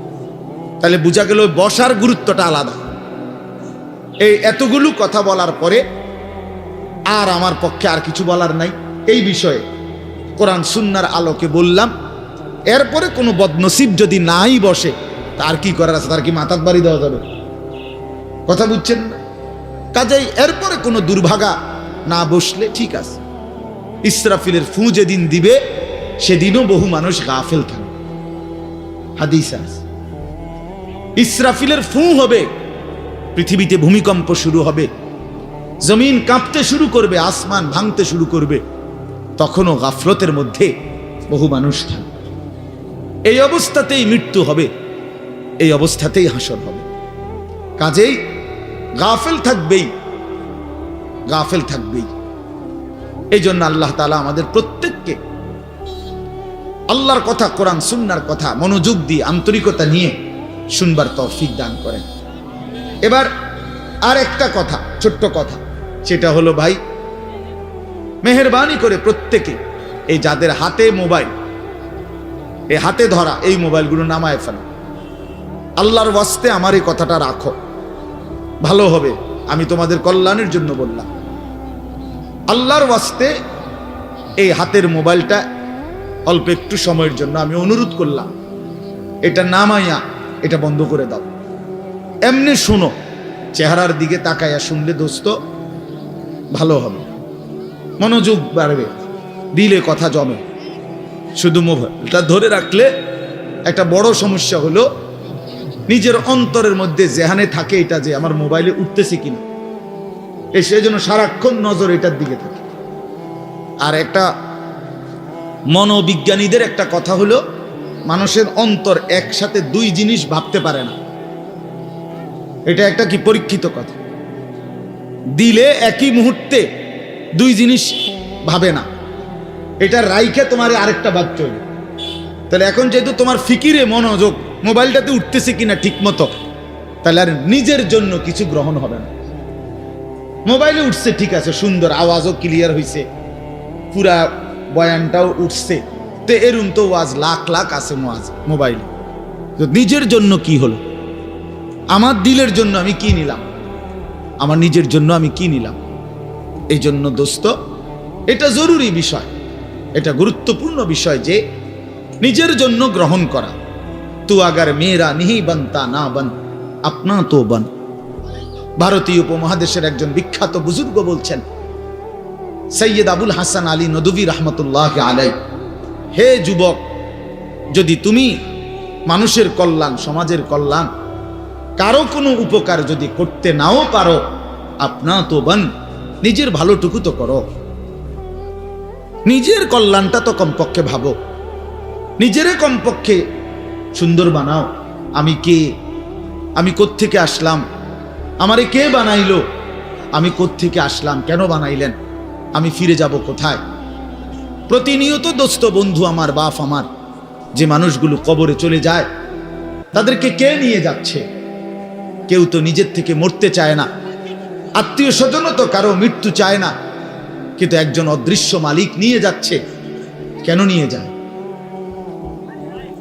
তাহলে বোঝা গেল বসার গুরুত্বটা আলাদা। এই এতগুলো কথা বলার পরে আর আমার পক্ষে আর কিছু বলার নাই এই বিষয়ে। কোরআন সুন্নাহর আলোকে বললাম। এরপরে কোনো বদনসিব যদি নাই বসে, তার কি করার আছে? তার কি মাথার বাড়ি দেওয়া যাবে? কথা বুঝছেন না? কাজেই এরপরে কোনো দুর্ভাগা না বসলে ঠিক আছে। ইসরাফিলের ফু যেদিন দিবে সেদিনও বহু মানুষ গাফেল থাকবে, হাদিস আছে। ইসরাফিলের ফু হবে, পৃথিবীতে ভূমিকম্প শুরু হবে, জমিন কাঁপতে শুরু করবে, আসমান ভাঙতে শুরু করবে, তখনও গাফলতের মধ্যে বহু মানুষ থাকবে। এই অবস্থাতেই মৃত্যু হবে, এই অবস্থাতেই হাসর হবে। কাজেই গাফেল থাকবেই, গাফেল থাকবেই। এই জন্য আল্লাহ তাআলা আমাদের প্রত্যেককে আল্লাহর কথা, কোরআন সুন্নাহর কথা মনোযোগ দিয়ে আন্তরিকতা নিয়ে শুনবার তৌফিক দান করেন। এবার আর একটা কথা, ছোট্ট কথা, সেটা হলো ভাই, মেহেরবানি করে প্রত্যেকে এই যাদের হাতে মোবাইল, এই হাতে ধরা এই মোবাইলগুলো নামায় ফেলো। আল্লাহর ওয়াস্তে আমার এই কথাটা রাখো, ভালো হবে। আমি তোমাদের কল্যাণের জন্য বললাম। আল্লাহর ওয়াস্তে এই হাতের মোবাইলটা অল্প একটু সময়ের জন্য আমি অনুরোধ করলাম, এটা নামাইয়া এটা বন্ধ করে দাও। এমনি শুনো, চেহারার দিকে তাকাইয়া শুনলে দোস্ত ভালো হবে, মনোযোগ বাড়বে, দিলে কথা জমে। শুধু মোবাইলটা ধরে রাখলে একটা বড় সমস্যা হলো নিজের অন্তরের মধ্যে জেহানে থাকে এটা যে আমার মোবাইলে উঠতেছে কিনা, সেই জন্য সারাক্ষণ নজর এটার দিকে থাকে। আর একটা মনোবিজ্ঞানীদের একটা কথা হলো, মানুষের অন্তর একসাথে দুই জিনিস ভাবতে পারে না। এটা একটা কি পরীক্ষিত কথা। দিলে একই মুহূর্তে দুই জিনিস ভাবে না, এটা রাইখে তোমার আরেকটা ভাব চলবে। তাহলে এখন যেহেতু তোমার ফিকিরে মনোযোগ মোবাইলটাতে উঠতেছে কিনা ঠিক মতো, তাহলে আর নিজের জন্য কিছু গ্রহণ হবে না। মোবাইলে উঠছে ঠিক আছে, সুন্দর, আওয়াজও ক্লিয়ার হয়েছে, পুরা বয়ানটাও উঠছে, তো এরম তো ওয়াজ লাখ লাখ আছে মোবাইল। তো নিজের জন্য কি হলো? আমার দিলের জন্য আমি কি নিলাম? আমার নিজের জন্য আমি কি নিলাম? এই জন্য দোস্ত, এটা জরুরি বিষয়, এটা গুরুত্বপূর্ণ বিষয় যে নিজের জন্য গ্রহণ করা। তু আগার মেরা নিহি বানতা না বান, আপনা তো বান। ভারতীয় উপমহাদেশের একজন বিখ্যাত বুজুর্গ বলছেন, সৈয়দ আবুল হাসান আলী নদভী রহমতুল্লাহ আলাই, হে যুবক, যদি তুমি মানুষের কল্যাণ, সমাজের কল্যাণ, কারো কোনো উপকার যদি করতে নাও পারো, আপনা তো বান, নিজের ভালোটুকু তো করো, নিজের কল্যাণটা তো কমপক্ষে ভাবো, নিজেরে কমপক্ষে সুন্দর বানাও। আমি কে? আমি কোত্থেকে আসলাম? আমারে কে বানাইলো? আমি কোত্থেকে আসলাম? কেন বানাইলেন? আমি ফিরে যাব কোথায়? প্রতিনিয়ত দোস্ত, বন্ধু আমার, বাপ আমার, যে মানুষগুলো কবরে চলে যায়, তাদেরকে কে নিয়ে যাচ্ছে? কেউ তো নিজের থেকে মরতে চায় না, আত্মীয় স্বজনও তো কারো মৃত্যু চায় না, কিন্তু একজন অদৃশ্য মালিক নিয়ে যাচ্ছে। কেন নিয়ে যায়?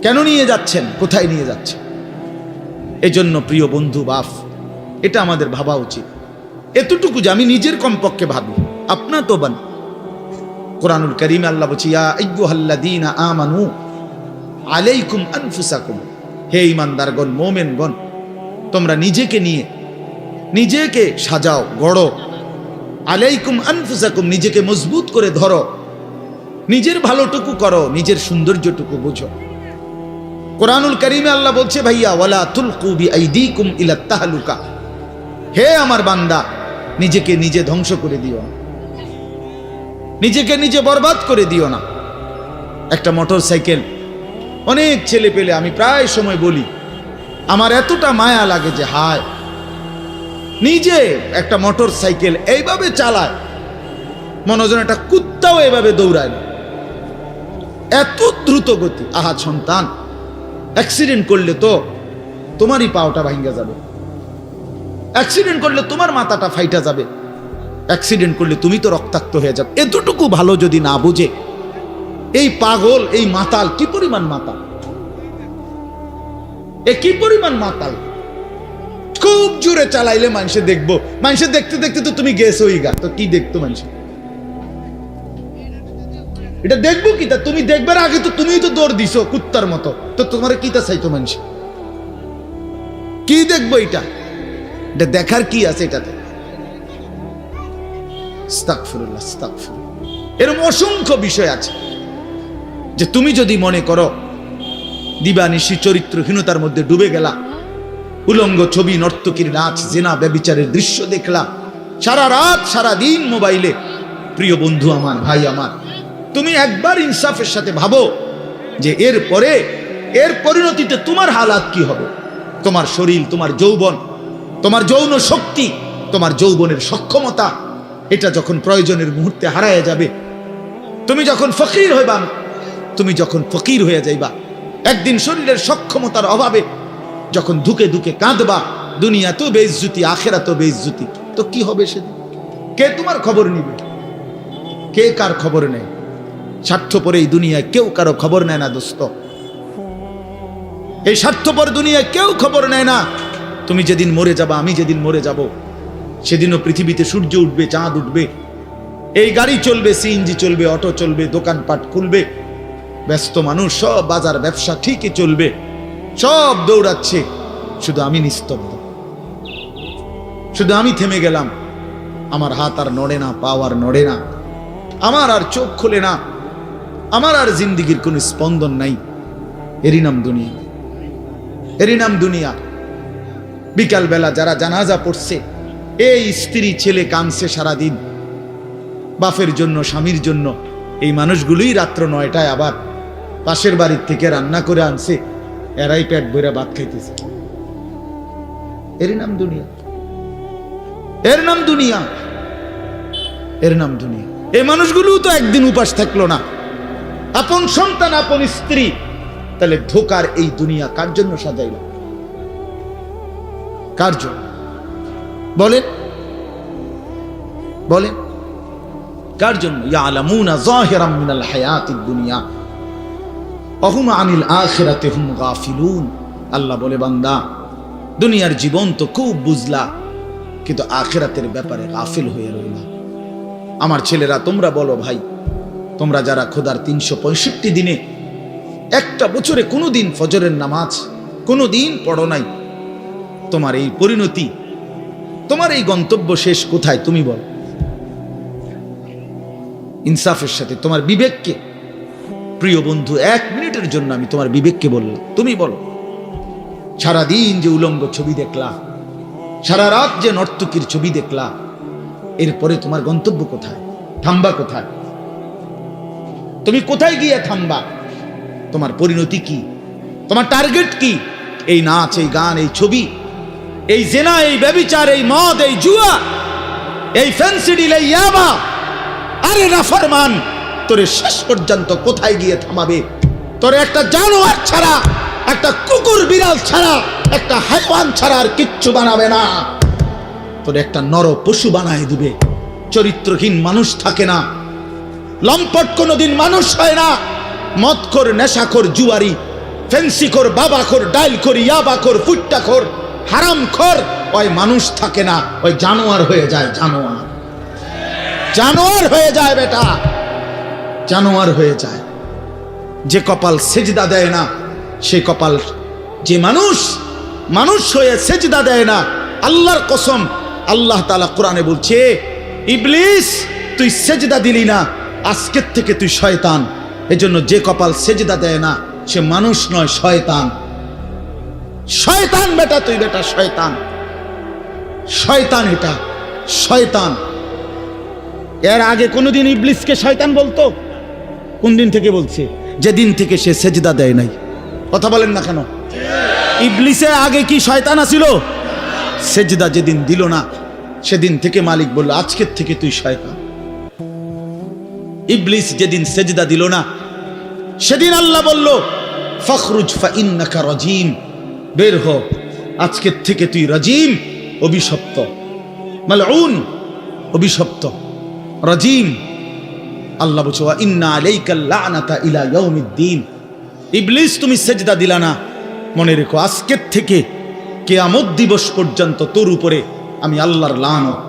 কেন নিয়ে যাচ্ছেন? কোথায় নিয়ে যাচ্ছে? এজন্য প্রিয় বন্ধু, বাপ, এটা আমাদের ভাবা উচিত। এতটুকু যে আমি নিজের কমপক্ষে ভাবি, আপনা তো বান। কোরআনুল কারীমে আল্লাহ বলছে, ইয়া আইয়ুহাল্লাযীনা আমানু আলাইকুম আনফুসাকুম, হে ঈমানদারগণ, মুমিনগণ, তোমরা নিজেকে নিয়ে নিজেকে সাজাও, গড়ো। আলাইকুম আনফুসাকুম, নিজেকে মজবুত করে ধরো, নিজের ভালোটুকু করো, নিজের সৌন্দর্যটুকু বুঝো। কোরআনুল কারীমে আল্লাহ বলছে, ভাইয়া, ওয়ালা তুলকু বিআইদিকুম ইলা তাহলুকা, হে আমার বান্দা, নিজেকে নিজে ধ্বংস করে দিও না, নিজেকে নিজে বরবাদ করে দিও না। একটা মোটর সাইকেল, অনেক ছেলে পেলে, আমি প্রায় সময় বলি, আমার এতটা মায়া লাগে যে হায়, নিজে একটা মোটর সাইকেল এইভাবে চালায়, মনে হয় একটা কুত্তাও এভাবে দৌড়ায় না, এত দ্রুত গতি। আহা সন্তান, অ্যাক্সিডেন্ট করলে তো তোমারই পাওটা ভাঙ্গা যাবে, অ্যাক্সিডেন্ট করলে তোমার মাথাটা ফাইটা যাবে, অ্যাক্সিডেন্ট করলে তুমি তো রক্তাক্ত হয়ে যাবে। এতটুকু ভালো যদি না বুঝে এই পাগল, এই মাতাল, কি পরিমাণ মাতাল, এ কি পরিমাণ মাতাল। খুব জোরে চালাইলে মানুষে দেখবো, মানুষে দেখতে দেখতে তো তুমি গেছোই গা, তো কি দেখতো মানুষ? এটা দেখবো কি? তা তুমি দেখবার আগে তো তুমিই তো দৌড় দিছো কুত্তার মতো, তো তোমার কি তা চাইতো মানুষ? কি দেখবো? এটা দেখার কি আছে এটাতে? আস্তাগফিরুল্লাহ, আস্তাগফিরুল্লাহ। এরকম অসংখ্য বিষয় আছে যে তুমি যদি মনে করো দিবানিশি চরিত্রহীনতার মধ্যে ডুবে গেলা, উলঙ্গ ছবি, নর্তকীর নাচ, জেনা, ব্যভিচারের দৃশ্য দেখলা, সারা রাত সারা দিন মোবাইলে, প্রিয় বন্ধু আমার, ভাই আমার, তুমি একবার ইনসাফের সাথে ভাবো যে এরপরে এর পরিণতিতে তোমার হালাত কি হবে। তোমার শরীর, তোমার যৌবন, তোমার যৌন শক্তি তোমার যৌবনের সক্ষমতা, এটা যখন প্রয়োজনের মুহূর্তে হারায় যাবে, তুমি যখন ফকির হইবা, তুমি যখন ফকির হয়ে যাইবা, একদিন শরীরের সক্ষমতার অভাবে যখন ধুকে ধুকে কাঁদবা, দুনিয়া তো বেইজ্জতি, আখেরা তো বেইজ্জতি, তো কি হবে সেদিন? কে তোমার খবর নিবে? কে কার খবর নেয়? স্বার্থপর এই দুনিয়ায় কেউ কারো খবর নেয় না দোস্ত। এই স্বার্থপর দুনিয়ায় কেউ খবর নেয় না। তুমি যেদিন মরে যাবা, আমি যেদিন মরে যাব, সেদিনও পৃথিবীতে সূর্য উঠবে, চাঁদ উঠবে, এই গাড়ি চলবে, সিএনজি চলবে, অটো চলবে, দোকানপাট খুলবে, ব্যস্ত মানুষ সব বাজার ব্যবসা ঠিকই চলবে, সব দৌড়াচ্ছে, শুধু আমি নিস্তব্ধ, শুধু আমি থেমে গেলাম। আমার হাত আর নড়ে না, পা আর নড়ে না, আমার আর চোখ খোলে না, আমার আর জিন্দিগির কোনো স্পন্দন নাই। এরই নাম দুনিয়া, এরই নাম দুনিয়া। বিকাল বেলা যারা জানাজা পড়ছে, এই স্ত্রী ছেলে কাঁদছে সারাদিন বাপের জন্য, স্বামীর জন্য, এই মানুষগুলোই রাত্র 9টায় আবার পাশের বাড়ির থেকে রান্না করে আনছে, এরাই পেট ভরে ভাত খাইতেছে। এরই নাম দুনিয়া, এর নাম দুনিয়া, এর নাম দুনিয়া। এই মানুষগুলো তো একদিন উপাস থাকলো না, আপন সন্তান, আপন স্ত্রী, তাহলে ধোকার এই দুনিয়া কার জন্য সাজাইল? কার জন্য বলেন, বলেন কার জন্য? ইয়ালামুনা যাহিরাম মিনাল হায়াতিদ দুনিয়া ওয়া হুম আনিল আখিরাতি হুম গাফিলুন। আল্লাহ বলে, বান্দা দুনিয়ার জীবন তো খুব বুঝলা, কিন্তু আখিরাতের ব্যাপারে গাফিল হয়ে রইলা। আমার ছেলেরা, তোমরা বলো ভাই, তোমরা যারা খোদার 365 দিনে একটা বছরে কোনোদিন ফজরের নামাজ কোনোদিন পড়ো নাই, তোমার এই পরিণতি, তোমার এই গন্তব্য শেষ কোথায় তুমি বল? ইনসাফের সাথে তোমার বিবেককে, প্রিয় বন্ধু, 1 মিনিটের জন্য আমি তোমার বিবেককে বললাম, তুমি বলো, সারাদিন যে উলঙ্গ ছবি দেখলা, সারা রাত যে নর্তকীর ছবি দেখলা, এরপরে তোমার গন্তব্য কোথায়? থামবা কোথায়? তুমি কোথায় গিয়ে থামবা? তোমার পরিণতি কি? তোমার টার্গেট কি? এই নাচ, এই গান, এই ছবি, এই জেনা, এই ব্যভিচার, এই মদ, এই জুয়া, এই ফেন্সিডিল, এই ইয়াবা, আরে নাফরমান, তোরে শেষ পর্যন্ত কোথায় গিয়ে থামাবে? তোরে একটা জানোয়ার ছাড়া, একটা কুকুর বিড়াল ছাড়া, একটা হাইওয়ান ছাড়া আর কিচ্ছু বানাবে না। তোরে একটা নর পশু বানায় দিবে। চরিত্রহীন মানুষ থাকে না, লম্পট কোনোদিন মানুষ হয় না। মদখোর, নেশাখোর, জুয়ারি, ফেন্সিখোর, বাবাখোর, ডাইলখোর, ইয়াবাখোর, ফুট্টাখোর, হারামখোর, ওই মানুষ থাকে না, ওই জানোয়ার হয়ে যায়। জানোয়ার, জানোয়ার হয়ে যায় বেটা, জানোয়ার হয়ে যায়। যে কপাল সেজদা দেয় না, সে কপাল, যে মানুষ মানুষ হয়ে সেজদা দেয় না, আল্লাহর কসম, আল্লাহ তাআলা কোরআনে বলছে, ইবলিস তুই সেজদা দিলি না, আজকের থেকে তুই শয়তান। এজন্য যে কপাল সেজদা দেয় না, সে মানুষ নয়, শয়তান। শয়তান বেটা, তুই বেটা শয়তান, শয়তান, এটা শয়তান। এর আগে কোনোদিন ইবলিসকে শয়তান বলতো? কোন দিন থেকে বলছে? যেদিন থেকে সে সেজদা দেয় নাই। কথা বলেন না কেন? ইবলিসের আগে কি শয়তান আছিল? সেজদা যেদিন দিল না, সেদিন থেকে মালিক বলল, আজকের থেকে তুই শয়তান। ইবলিস যেদিন সেজদা দিল না, সেদিন আল্লাহ বলল, ফখরুজ ফাইন্নাকা রাজিম, বের হ, আজকের থেকে তুই রাজিম, অভিশপ্ত, মালউন, অভিশপ্ত, রাজিম। আল্লাহ বলছে, ওয়া ইন্না আলাইকাল লানাতা ইলা ইয়াউমিদ্দিন। ইবলিস তুমি সেজদা দিলা না, মনে রেখো আজকের থেকে কিয়ামত দিবস পর্যন্ত তোর উপরে আমি আল্লাহর লানত।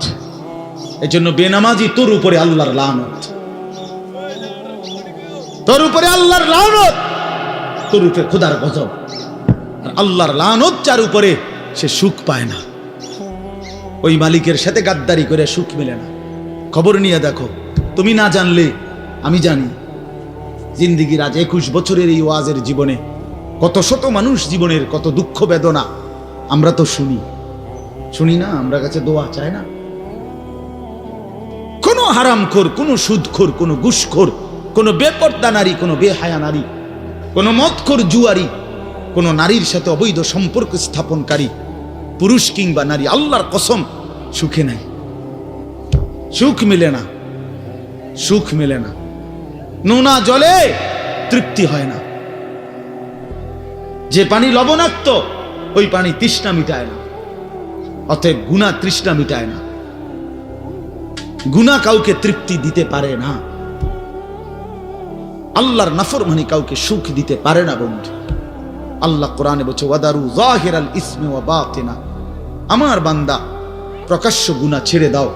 এজন্য বেনামাজি তোর উপরে আল্লাহর লানত, তোর উপরে আল্লাহর লানত, তোর উপরে খোদার গজব। আর আল্লাহর লানত যার উপরে, সে সুখ পায় না। ওই মালিকের সাথে গাদ্দারি করে সুখ মেলে না। খবর নিয়ে দেখো, তুমি না জানলে আমি জানি। জিন্দিগির আজ 21 বছরের এই ওয়াজের জীবনে কত শত মানুষ জীবনের কত দুঃখ বেদনা আমরা তো শুনি না? আমরা কাছে দোয়া চায় না? কোন হারামখোর, কোন সুদখোর, কোন ঘুষখোর, কোন বেপর্দা নারী, কোন বেহায়া নারী, কোন মদখোর জুয়ারি, কোন নারীর সাথে অবৈধ সম্পর্ক স্থাপনকারী পুরুষ কিংবা নারী, আল্লাহর কসম সুখে নাই, সুখ মিলে না, সুখ মিলে না। নোনা জলে তৃপ্তি হয় না। যে পানি লবণাক্ত ওই পানি তৃষ্ণা মিটায় না। অতএব গুনাহ তৃষ্ণা মিটায় না। গুনাহ কাউকে তৃপ্তি দিতে পারে না। আল্লাহর নাফরমানি কাউকে সুখ দিতে পারে না বন্ধু। আল্লাহ কোরআনে বলছে ওয়াদারু যাহিরাল ইসমি ওয়া বাতিনা, আমার বান্দা প্রকাশ্য গুনাহ ছেড়ে দাও,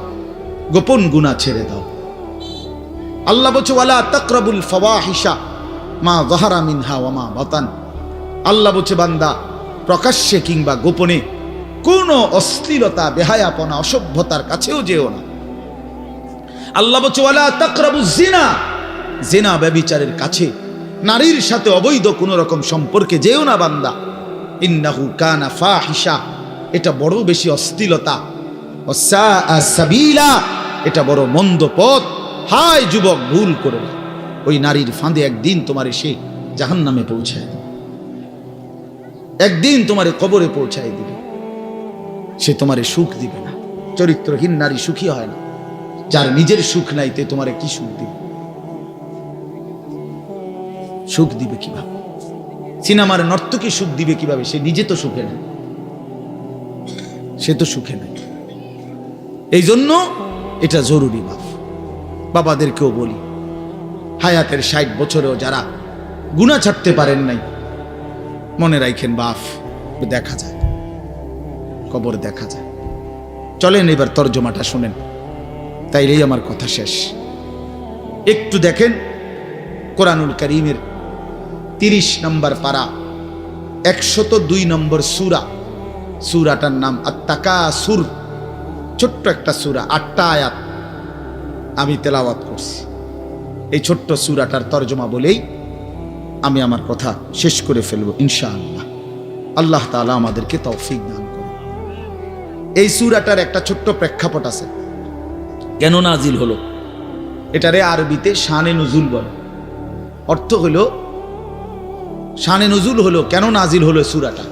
গোপন গুনাহ ছেড়ে দাও। আল্লাহ বলছে ওয়ালা তাকরাবুল ফাওয়াহিশা মা যাহারা মিনহা ওয়া মা বাতান, আল্লাহ বলছে বান্দা প্রকাশ্যে কিংবা গোপনে কোনো অশ্লীলতা, বেহায়াপনা, অসভ্যতার কাছেও যেও না। আল্লাহ বলছে ওয়ালা তাকরাবুজ জিনা, জিনা ব্যভিচারের কাছে, নারীর সাথে অবৈধ কোন রকম সম্পর্কে যেও না বান্দা। ইন্নাহু কানা ফাহিশা, এটা বড় বেশি অশ্লীলতা। ওয়াসাআ সাবিলা, এটা বড় মন্দ পথ। হায় যুবক, ভুল করো না। ওই নারীর ফাঁদে একদিন তোমারে সে জাহান্নামে পৌঁছায় দেবে, একদিন তোমারে কবরে পৌঁছায় দিবে। সে তোমারে সুখ দিবে না। চরিত্রহীন নারী সুখী হয় না। যার নিজের সুখ নাই তে তোমারে কি সুখ দিবে? সুখ দিবে কিভাবে? সিনেমার নর্তকী সুখ দিবে কিভাবে? সে নিজে তো সুখে নেই, সে তো সুখে নেই। এই জন্য এটা জরুরি। বাবাদেরকেও বলি, হায়াতের 60 বছরেও যারা গুনাহ ছাড়তে পারেন নাই, মনে রাখেন বাপ, দেখা যায়, কবর দেখা যায়। চলেন এবার তর্জমাটা শুনেন, তাইলেই আমার কথা শেষ। একটু দেখেন কোরআনুল কারীমের 30 নম্বর পারা 102 নম্বর সূরা। সূরাটার নাম আত-তাকাসুর। ছোট্ট একটা সূরা, 8টা আয়াত আমি তেলাওয়াত করছি। এই ছোট্ট সূরাটার তর্জমা বলেই আমি আমার কথা শেষ করে ফেলবো ইনশাআল্লাহ। আল্লাহ তাআলা আমাদেরকে তৌফিক দান করুন। এই সূরাটার একটা ছোট্ট প্রেক্ষাপট আছে, কেন নাজিল হলো। এটারে আরবিতে শানে নুজুল বলে। অর্থ হলো শানে নুজুল হলো, কেন নাজিল হলো সূরাটা।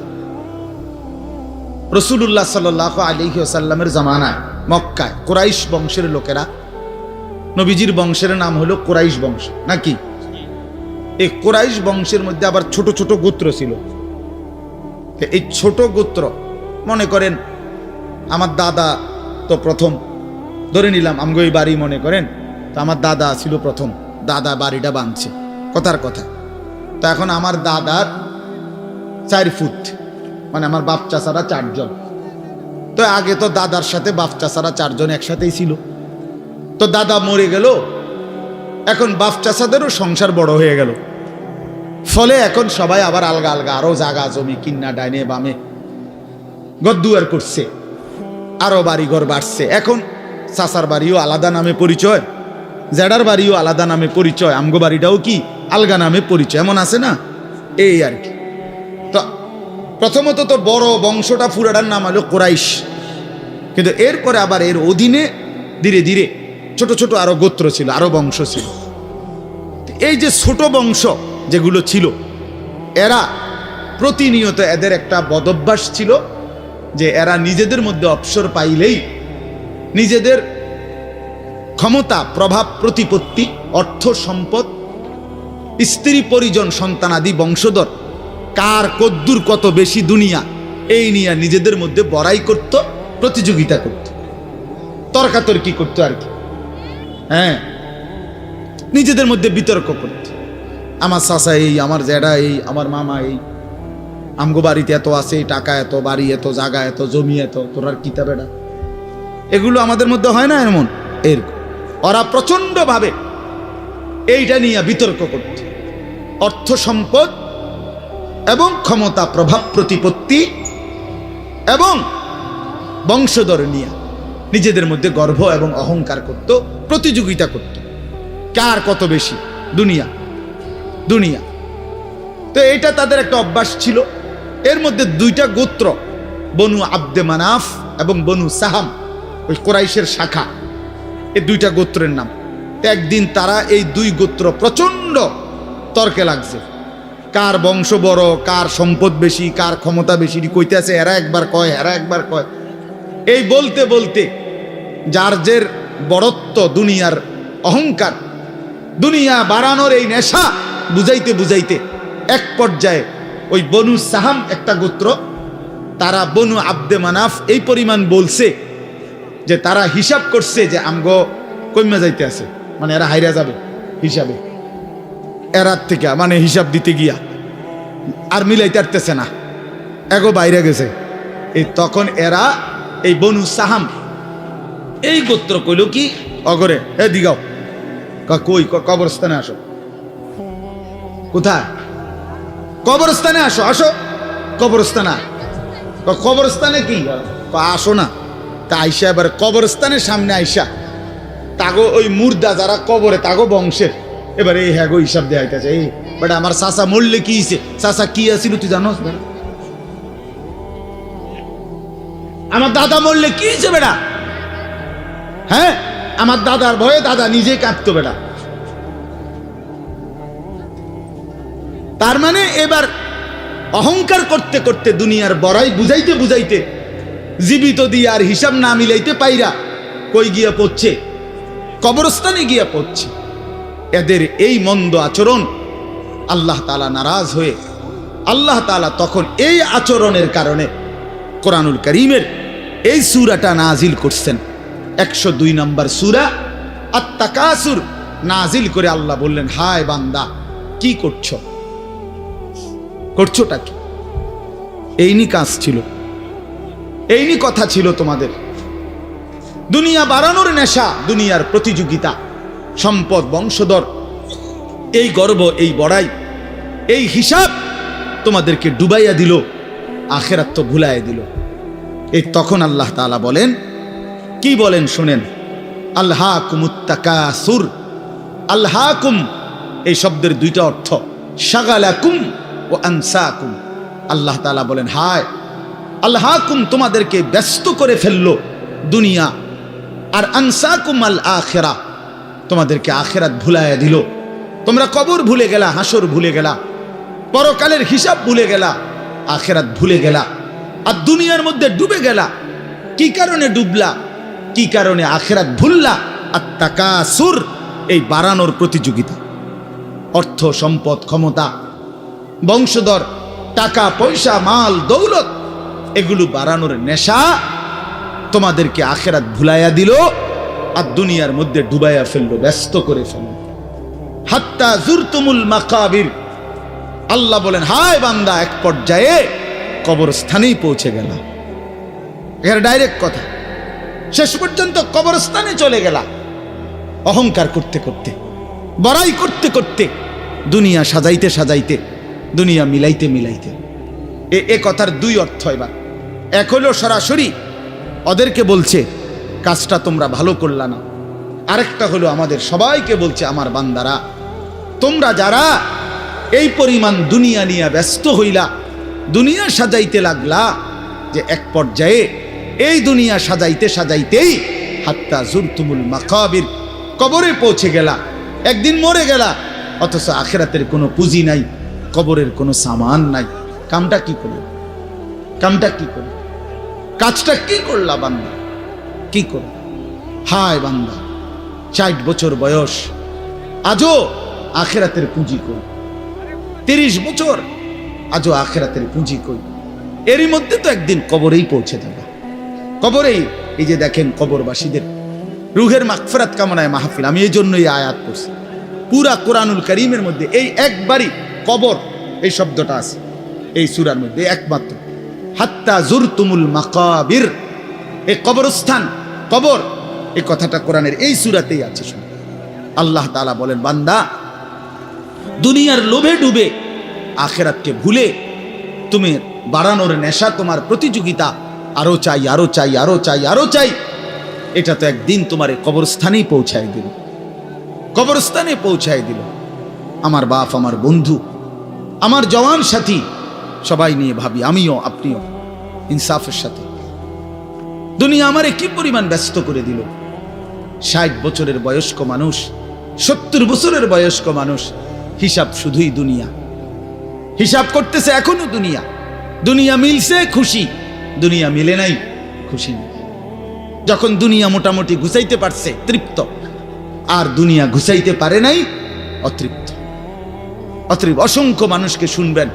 রাসূলুল্লাহ সাল্লাল্লাহু আলাইহি ওয়াসাল্লামের জামানায় মক্কায় কুরাইশ বংশের লোকেরা, নবীজির বংশের নাম হলো কুরাইশ বংশ নাকি? এই কুরাইশ বংশের মধ্যে আবার ছোট ছোট গোত্র ছিল। এই ছোট গোত্র, মনে করেন আমার দাদা তো প্রথম, ধরে নিলাম আমগো এই বাড়ি মনে করেন, তো আমার দাদা ছিল প্রথম, দাদা বাড়িটা বাঁধছে কথার কথা। তো এখন আমার দাদার 4 ফুট, মানে আমার বাপ চাচারা 4 জন। তো আগে তো দাদার সাথে বাপ চাচারা 4 জন একসাথেই ছিল। তো দাদা মরে গেল, এখন বাপ চাচাদেরও সংসার বড় হয়ে গেল। ফলে এখন সবাই আবার আলগা আলগা আরো জায়গা জমি কিন্না ডাইনে বামে গদ্দুয়ার করছে, আরো বাড়িঘর বাড়ছে। এখন চাচার বাড়িও আলাদা নামে পরিচয়, জেডার বাড়িও আলাদা নামে পরিচয়, আমগো বাড়িটাও কি আলগা নামে পরিচয়, এমন আছে না? এই আর কি। তো প্রথমত তো বড় বংশটা পুরাটার নাম হলো কুরাইশ, কিন্তু এরপরে আবার এর অধীনে ধীরে ধীরে ছোট ছোট আরো গোত্র ছিল, আরো বংশ ছিল। এই যে ছোট বংশ যেগুলো ছিল, এরা প্রতিনিয়ত, এদের একটা বদভ্যাস ছিল যে এরা নিজেদের মধ্যে অবসর পাইলেই নিজেদের ক্ষমতা, প্রভাব, প্রতিপত্তি, অর্থ সম্পদ, স্ত্রী পরিজন, সন্তানাদি, বংশধর, কার কদ্দুর কত বেশি দুনিয়া, এই নিয়ে নিজেদের মধ্যে বড়াই করত, প্রতিযোগিতা করত, তর্কাতর্কি করতো আর কি। হ্যাঁ, নিজেদের মধ্যে বিতর্ক করত। আমার চাচা এই, আমার জেডা এই, আমার মামা এই, আমগো বাড়িতে এত আছে, টাকা এত, বাড়ি এত, জায়গা এত, জমি এত, তোরার কিতাবেটা, এগুলো আমাদের মধ্যে হয় না এমন? এরকম ওরা প্রচন্ড ভাবে এইটা নিয়ে বিতর্ক করত। অর্থ সম্পদ এবং ক্ষমতা, প্রভাব, প্রতিপত্তি এবং বংশধর নিয়ে নিজেদের মধ্যে গর্ব এবং অহংকার করত, প্রতিযোগিতা করত, কার কত বেশি দুনিয়া দুনিয়া। তো এটা তাদের একটা অভ্যাস ছিল। এর মধ্যে 2টা গোত্র, বনু আব্দে মানাফ এবং বনু সাহাম, ওই কুরাইশের শাখা, এই 2টা গোত্রের নাম। একদিন তারা এই 2 গোত্র প্রচন্ড তর্কে লাগছে, কার বংশ বড়, কার সম্পদ বেশি, কার ক্ষমতা বেশি, কইতেছে। এরা একবার কয়, এরা একবার কয়। এই বলতে বলতে যার জের বড়ত্ব, দুনিয়ার অহংকার, দুনিয়া বাড়ানোর এই নেশা বুঝাইতে বুঝাইতে এক পর্যায়ে ওই বনু সাহাম একটা গোত্র, তারা বনু আব্দে মানাফ এই পরিমাণ বলছে যে তারা হিসাব করছে যে আমগো কইমা যাইতে আছে, মানে এরা হাইরা যাবে হিসাবে, এরার থেকে মানে হিসাব দিতে গিয়া আর মিলাইতে পারতেছে না, এগো বাইরে গেছে। এই তখন এরা এই বনু সাহাম এই গোত্র কইল কি অগরে, এ দিগাও, কই কবরস্থানে আসো। কোথায়? কবরস্থানে আসো, আসো কবরস্থানে। কবরস্থানে কি আসো না? তা আইসা এবার কবরস্থানের সামনে আইসা তাগো ওই মুর্দা যারা কবরে তাগো বংশের এবারে এই হ্যাগো হিসাব দেয়া হইতেছে। এই বেটা আমার চাচা মরলে কি হইছে, চাচা কি আছিল তুই জানোস? আমার দাদা মরলে কি হয়েছে বেটা? হ্যাঁ, আমার দাদার ভয়ে দাদা নিজে কাঁদতো বেটা। তার মানে এবার অহংকার করতে করতে দুনিয়ার বড়াই বুঝাইতে বুঝাইতে জীবিত দিয়ে আর হিসাব না মিলাইতে পাইরা কই গিয়া পড়ছে? কবরস্থানে গিয়া পড়ছে। এদের এই মন্দ আচরণ আল্লাহ তাআলা নারাজ হয়ে আল্লাহ তাআলা তখন এই আচরণের কারণে কোরআনুল কারীমের এই সূরাটা নাজিল করছেন। 102 নম্বর সূরা আত-তাকাসুর নাজিল করে আল্লাহ বললেন, হায় বান্দা কি করছো? করছোটা কি? এইনি কাজ ছিল, এইনি কথা ছিল তোমাদের। দুনিয়া বাড়ানোর নেশা, দুনিয়ার প্রতিযোগিতা, সম্পদ, বংশধর, এই গর্ব, এই বড়াই, এই হিসাব তোমাদেরকে ডুবাইয়া দিল, আখিরাত তো ভুলাইয়া দিল। এই তখন আল্লাহ তাআলা বলেন, কি বলেন শুনেন, আলহাকুমুত তাকাসুর। আলহাকুম এই শব্দের দুইটা অর্থ, শাগালাকুম ও আনসাকুম। আল্লাহ তাআলা বলেন, হায় আলহাকুম তোমাদেরকে ব্যস্ত করে ফেললো দুনিয়া, আর আনসাকুম আল আখিরা তোমাদেরকে আখিরাত ভুলাইয়া দিল। তোমরা কবর ভুলে গেলা, হাসর ভুলে গেলা, পরকালের হিসাব ভুলে গেলা, আখিরাত ভুলে গেলা, আর দুনিয়ার মধ্যে ডুবে গেলা। কি কারণে ডুবলা? কি কারণে আখিরাত ভুললা? আত-তাকাসুর এই বাড়ানোর প্রতিযোগিতা, অর্থ সম্পদ, ক্ষমতা, বংশধর, টাকা পয়সা, মাল দৌলত, এগুলো বাড়ানোর নেশা তোমাদেরকে আখিরাত ভুলাইয়া দিল আর দুনিয়ার মধ্যে ডুবাইয়া ফেললো, ব্যস্ত করে ফেললো। হাত্তা জুরতুমুল মাকাবির। আল্লাহ বলেন, হায় বান্দা এক পর্যায়ে কবরস্থানেই পৌঁছে গেল। এর ডাইরেক্ট কথা, শেষ পর্যন্ত কবরস্থানে চলে গেলা। অহংকার করতে করতে, বড়াই করতে করতে, দুনিয়া সাজাইতে সাজাইতে, দুনিয়া মিলাইতে মিলাইতে। এ কথার দুই অর্থ। এবার এক হলো সরাসরি ওদেরকে বলছে কাজটা তোমরা ভালো করলা না, আরেকটা হলো আমাদের সবাইকে বলছে, আমার বান্দারা তোমরা যারা এই পরিমাণ দুনিয়া নিয়ে ব্যস্ত হইলা, দুনিয়া সাজাইতে লাগলা, যে এক পর্যায়ে এই দুনিয়া সাজাইতে সাজাইতেই হাত্তা জুরতুমুল মাকাবির, কবরে পৌঁছে গেলা, একদিন মরে গেলা, অথচ আখিরাতের কোনো পুঁজি নাই, কবরের কোনো সামান নাই। কামটা কি করল? কামটা কি করল? কাজটা কি করলা বান্দা? কি করল? হায় বান্দা 60 বছর বয়স, আজও আখিরাতের পুঁজি কই? 30 বছর, আজও আখিরাতের পুঁজি কই? এরই মধ্যে তো একদিন কবরেই পৌঁছে যাবে। কবরেই এই যে দেখেন কবরবাসীদের রুহের মাগফিরাত কামনায় মাহফিল। আমি এই জন্যই আয়াত পড়ছি। পুরা কোরআনুল কারীমের মধ্যে এই একবারই কবর এই শব্দটা আছে এই সূরার মধ্যে একমাত্র। হাত্তা জুরতুমুল মাকাবির, এই কবরস্থান, কবর, এই কথাটা কোরআনের এই সূরাতেই আছে। আল্লাহ তাআলা বলেন, বান্দা দুনিয়ার লোভে ডুবে আখিরাতকে ভুলে তুমি বাড়ানোর নেশা, তোমার প্রতিযোগিতা, আরো চাই, আরো চাই, আরো চাই, আরো চাই, এটা তো একদিন তোমার কবরস্থানেই পৌঁছায় দিল। কবরস্থানে পৌঁছায় দিল। আমার বাপ, আমার বন্ধু, আমার জওয়ান সাথী, সবাই নিয়ে ভাবি, আমিও আপনিও ইনসাফের সাথে। দুনিয়া আমারে কি পরিমাণ ব্যস্ত করে দিল। 60 বছরের বয়স্ক মানুষ, 70 বছরের বয়স্ক মানুষ, হিসাব শুধুই দুনিয়া, হিসাব করতেছে এখনো দুনিয়া। দুনিয়া মিলছে খুশি, দুনিয়া মিলে নাই খুশি নেই। যখন দুনিয়া মোটামুটি ঘুষাইতে পারছে তৃপ্ত, আর দুনিয়া ঘুষাইতে পারে নাই অতৃপ্ত। অতৃপ্ত অসংখ্য মানুষকে শুনবেন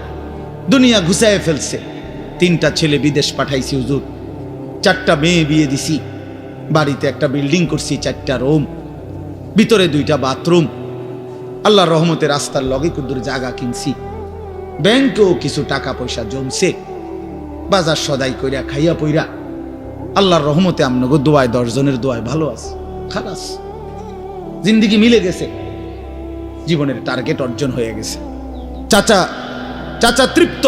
দুনিয়া ঘুষাইয়ে ফেলছে। 3টা ছেলে বিদেশ পাঠাইছি হুজুর, 4টা মেয়ে বিয়ে দিছি, বাড়িতে একটা বিল্ডিং করছি, 4টা রুম, ভিতরে 2টা বাথরুম, আল্লাহর রহমতে রাস্তার লগে কুদ্দুর জায়গা কিনছি, ব্যাংকেও কিছু টাকা পয়সা জমছে, বাজার সদাই কইরা খাইয়া পইরা আল্লাহর রহমতে আমনগো দোয়ায় 10 জনের দোয়ায় ভালো আছে, খালাস জিন্দেগি মিলে গেছে, জীবনের টার্গেট অর্জন হয়ে গেছে। চাচা তৃপ্ত,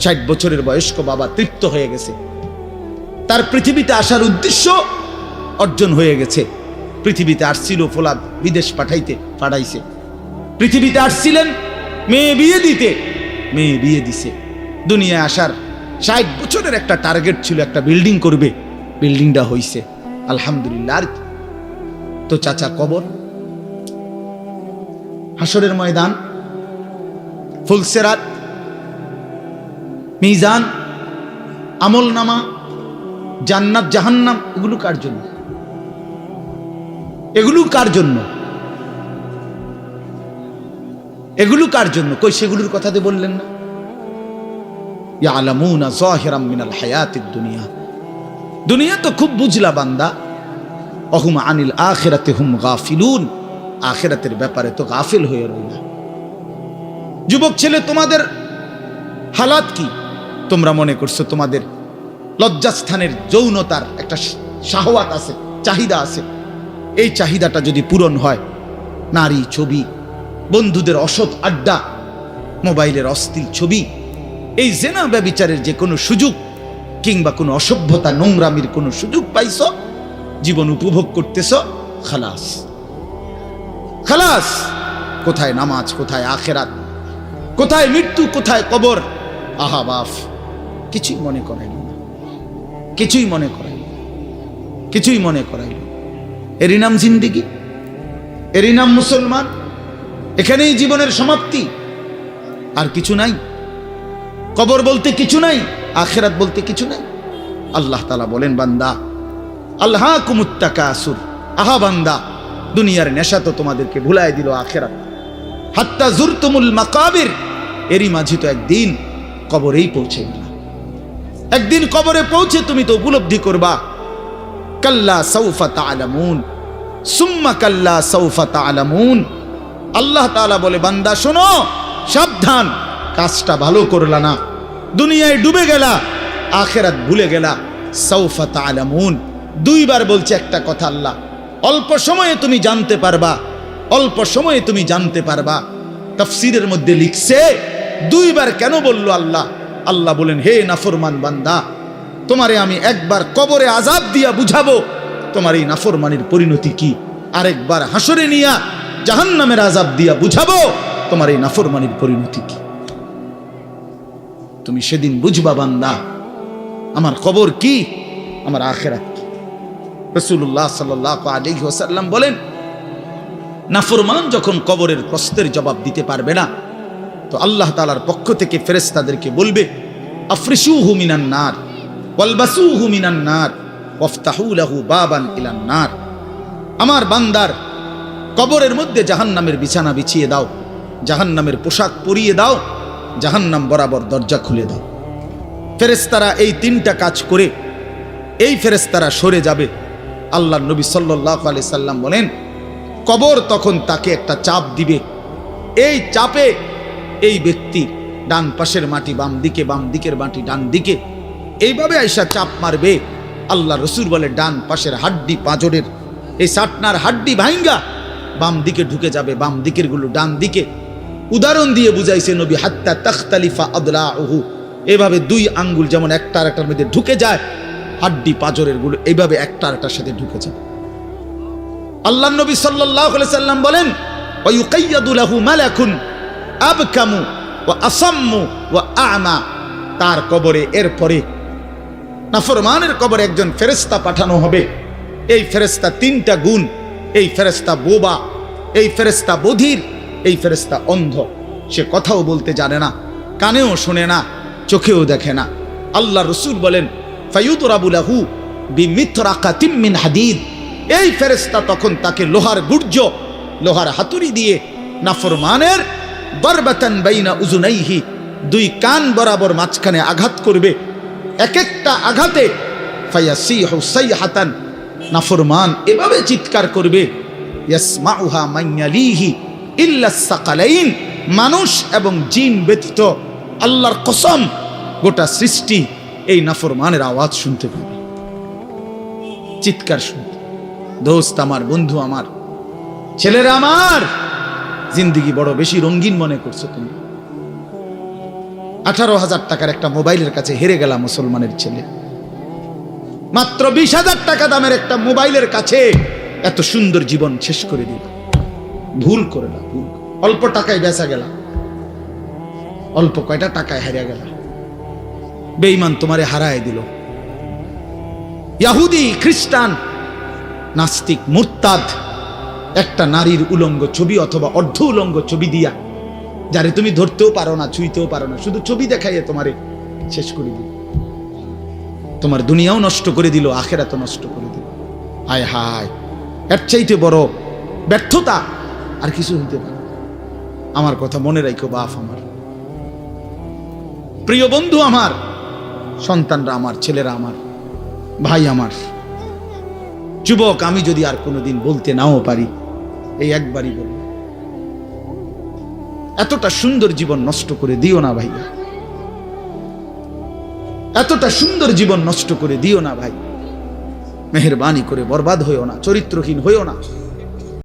60 বছরের বয়স্ক বাবা তৃপ্ত হয়ে গেছে, তার পৃথিবীতে আসার উদ্দেশ্য অর্জন হয়ে গেছে। পৃথিবীতে আসছিল ফোলাদ বিদেশ পাঠাইছে, পৃথিবীতে আসছিলেন মেয়ে বিয়ে দিতে, মেয়ে বিয়ে দিছে। দুনিয়ায় আসার 60 বছরের একটা টার্গেট ছিল, একটা বিল্ডিং করবে, বিল্ডিংটা হইছে আলহামদুলিল্লাহ। আর তো চাচা কবর, হাসরের ময়দান, ফুলসেরাত, মিজান, আমল নামা, জান্নাত জাহান্নাম, এগুলো কার জন্য? এগুলো কার জন্য? এগুলো কার জন্য? কই সেগুলোর কথাতে বললেন না? ইয়ালামুনা যাহিরাম মিনাল হায়াতিদ দুনিয়া, দুনিয়া তো খুব বুঝলা বান্দা, অহুম আনিল আখিরাতি হুম গাফিলুন, আখিরাতের ব্যাপারে তো গাফিল হয়ে রইলা। যুবক ছেলে, তোমাদের হালাত কি? তোমরা মনে করছো তোমাদের লজ্জাস্থানের যৌনতার একটা শাহওয়াত আছে, চাহিদা আছে, এই চাহিদাটা যদি পূরণ হয়, নারী, ছবি, বন্ধুদের অসৎ আড্ডা, মোবাইলের অশ্লীল ছবি, এই জেনা ব্যভিচারের যে কোনো সুযোগ কিংবা কোনো অসভ্যতা নোংরামির কোনো সুযোগ পাইছ, জীবন উপভোগ করতেছ, খালাস খালাস। কোথায় নামাজ, কোথায় আখেরাত, কোথায় মৃত্যু, কোথায় কবর? আহা বাফ, কিছুই মনে করাইল না, কিছুই মনে করাইল, কিছুই মনে করাইল। এরই নাম জিন্দেগি, এরই নাম মুসলমান। এখানেই জীবনের সমাপ্তি, আর কিছু নাই। কবর বলতে কিছু নাই, আখিরাত বলতে কিছু নাই। আল্লাহ তাআলা বলেন, বান্দা আল্লাহকুমুত তাকাসুর, আহা বান্দা, দুনিয়ার নেশা তো তোমাদেরকে ভুলাই দিল আখিরাত। হাত্তা জুরতুমুল মাকাবির, এরই মাঝে তো একদিন কবরেই পৌঁছে গেলা। একদিন কবরে পৌঁছে তুমি তো উপলব্ধি করবা, কাল্লা সাউফা তা'লামুন সুম্মা কাল্লা সাউফা তা'লামুন। আল্লাহ তাআলা বলে, বান্দা শোনো, সাবধান, কাজটা ভালো করলা না, দুনিয়ায় ডুবে গেলা, আখিরাত ভুলে গেলা। সাউফা তা'লামুন 2 বার বলছে একটা কথা আল্লাহ, অল্প সময়ে তুমি জানতে পারবা, অল্প সময়ে তুমি জানতে পারবা। তাফসীরের মধ্যে লিখছে 2 বার কেন বলল আল্লাহ? আল্লাহ বলেন, হে নাফরমান বান্দা, তোমারে আমি একবার কবরে আযাব দিয়া বুঝাবো তোমার এই নাফরমানির পরিণতি কি, আরেকবার হাসরে নিয়া জাহান্নামের আযাব দিয়া বুঝাবো তোমার এই নাফরমানির পরিণতি কি। তুমি সেদিন বুঝবা বান্দা, আমার কবর কি, আমার আখিরাত কি। রাসূলুল্লাহ সাল্লাল্লাহু আলাইহি ওয়াসাল্লাম বলেন, নাফরমান যখন কবরের প্রশ্নের জবাব দিতে পারবে না, তো আল্লাহ তাআলার পক্ষ থেকে ফেরেশতাদেরকে বলবে, আফরিশুহু মিনান নার ওয়ালবাসুহু মিনান নার ওয়াফতাহু লাহু বাবান ইলান নার। আমার বান্দার কবরের মধ্যে জাহান্নামের বিছানা বিছিয়ে দাও, জাহান্নামের পোশাক পরিয়ে দাও, জাহান্নাম বরাবর দরজা খুলে দাও। ফেরেশতারা এই 3টা কাজ করে এই ফেরেশতারা সরে যাবে। আল্লাহর নবী সাল্লাল্লাহু আলাইহি সাল্লাম বলেন, কবর তখন তাকে একটা চাপ দিবে, এই চাপে এই ব্যক্তি ডান পাশের মাটি বাম দিকে, বাম দিকের মাটি ডান দিকে, এইভাবে আইসা চাপ মারবে। আল্লাহ রসুল বলে, ডান পাশের হাড্ডি, পাঁজরের এই সাটনার হাড্ডি ভাঙ্গা বাম দিকে ঢুকে যাবে, বাম দিকের গুলো ডান দিকে। উদাহরণ দিয়ে বুঝাইছে নবী, হাত্তা তাখতালিফা আদলাউহু, এভাবে 2 আঙ্গুল যেমন একটা আরেকটার মধ্যে ঢুকে যায়, হাড্ডি পাঁজরের গুলো এইভাবে একটা আরেকটার সাথে ঢুকে যায়। আল্লাহ নবী সাল্লাল্লাহু আলাইহি সাল্লাম বলেন, ওয়া ইউকাইয়াদু লাহু মালাকুন আবকামু ওয়া আসাম্মু ওয়া আ'মা। তার কবরে এরপরে নাফরমানের কবরে একজন ফেরেশতা পাঠানো হবে। এই ফেরেশতা 3টা গুণ, এই ফেরেশতা বোবা, এই ফেরেশতা বধির, এই ফেরেশতা অন্ধ। সে কথাও বলতে জানে না, কানেও শোনে না, চোখেও দেখে না। আল্লাহ রসুল বলেন, ফায়ুদরাবু লাহু বিমিথরাকাতিম মিন হাদিদ, এই ফেরেশতা তখন তাকে লোহার গুর্জ, লোহার হাতুড়ি দিয়ে নাফরমানের দরবাতান বাইনা উজুনাইহি, দুই কান বরাবর মাঝখানে আঘাত করবে। এক একটা আঘাতে ফায়াসিহু সাইহাতান, নাফরমান এভাবে চিৎকার করবে, ইয়াসমাউহা মান ইয়ালিহি ইল্লা সাকালাইন, মানুষ এবং জিন ব্যতীত আল্লাহর কসম গোটা সৃষ্টি এই নাফরমানের আওয়াজ শুনতে পাবে, চিৎকার শুনতে। দোস্ত আমার, বন্ধু আমার, ছেলেরা আমার, জিন্দিগি বড় বেশি রঙিন মনে করছো তুমি। 18,000 টাকার একটা মোবাইলের কাছে হেরে গেলাম মুসলমানের ছেলে। মাত্র 20,000 টাকা দামের একটা মোবাইলের কাছে এত সুন্দর জীবন শেষ করে দিল। ভুল করে না, ভুল। অল্প টাকায় বেচা গেল, অল্প কয়টা টাকায় হারিয়ে গেল। বেঈমান তোমারে হারায় দিল। ইহুদি, খ্রিস্টান, নাস্তিক, মুরতাদ একটা নারীর উলঙ্গ ছবি অথবা অর্ধ উলঙ্গ ছবি দিয়া, যারে তুমি ধরতেও পারো না, ছুঁইতেও পারো না, শুধু ছবি দেখাইয়ে তোমারে শেষ করে দিল। তোমার দুনিয়াও নষ্ট করে দিল, আখেরাতও নষ্ট করে দিল। হায় হায়, এর চাইতে বড় ব্যর্থতা আর কিছু হইতে পারে। আমার কথা মনে রাখো বাপ আমার, প্রিয় বন্ধু আমার, সন্তানরা আমার, ছেলেরা আমার, ভাই আমার, যুবক, আমি যদি আর কোনোদিন বলতে নাও পারি, এই একবারই বলবো, এতটা সুন্দর জীবন নষ্ট করে দিও না ভাইয়া, এতটা সুন্দর জীবন নষ্ট করে দিও না ভাই। মেহেরবানি করে বরবাদ হইও না, চরিত্রহীন হইও না।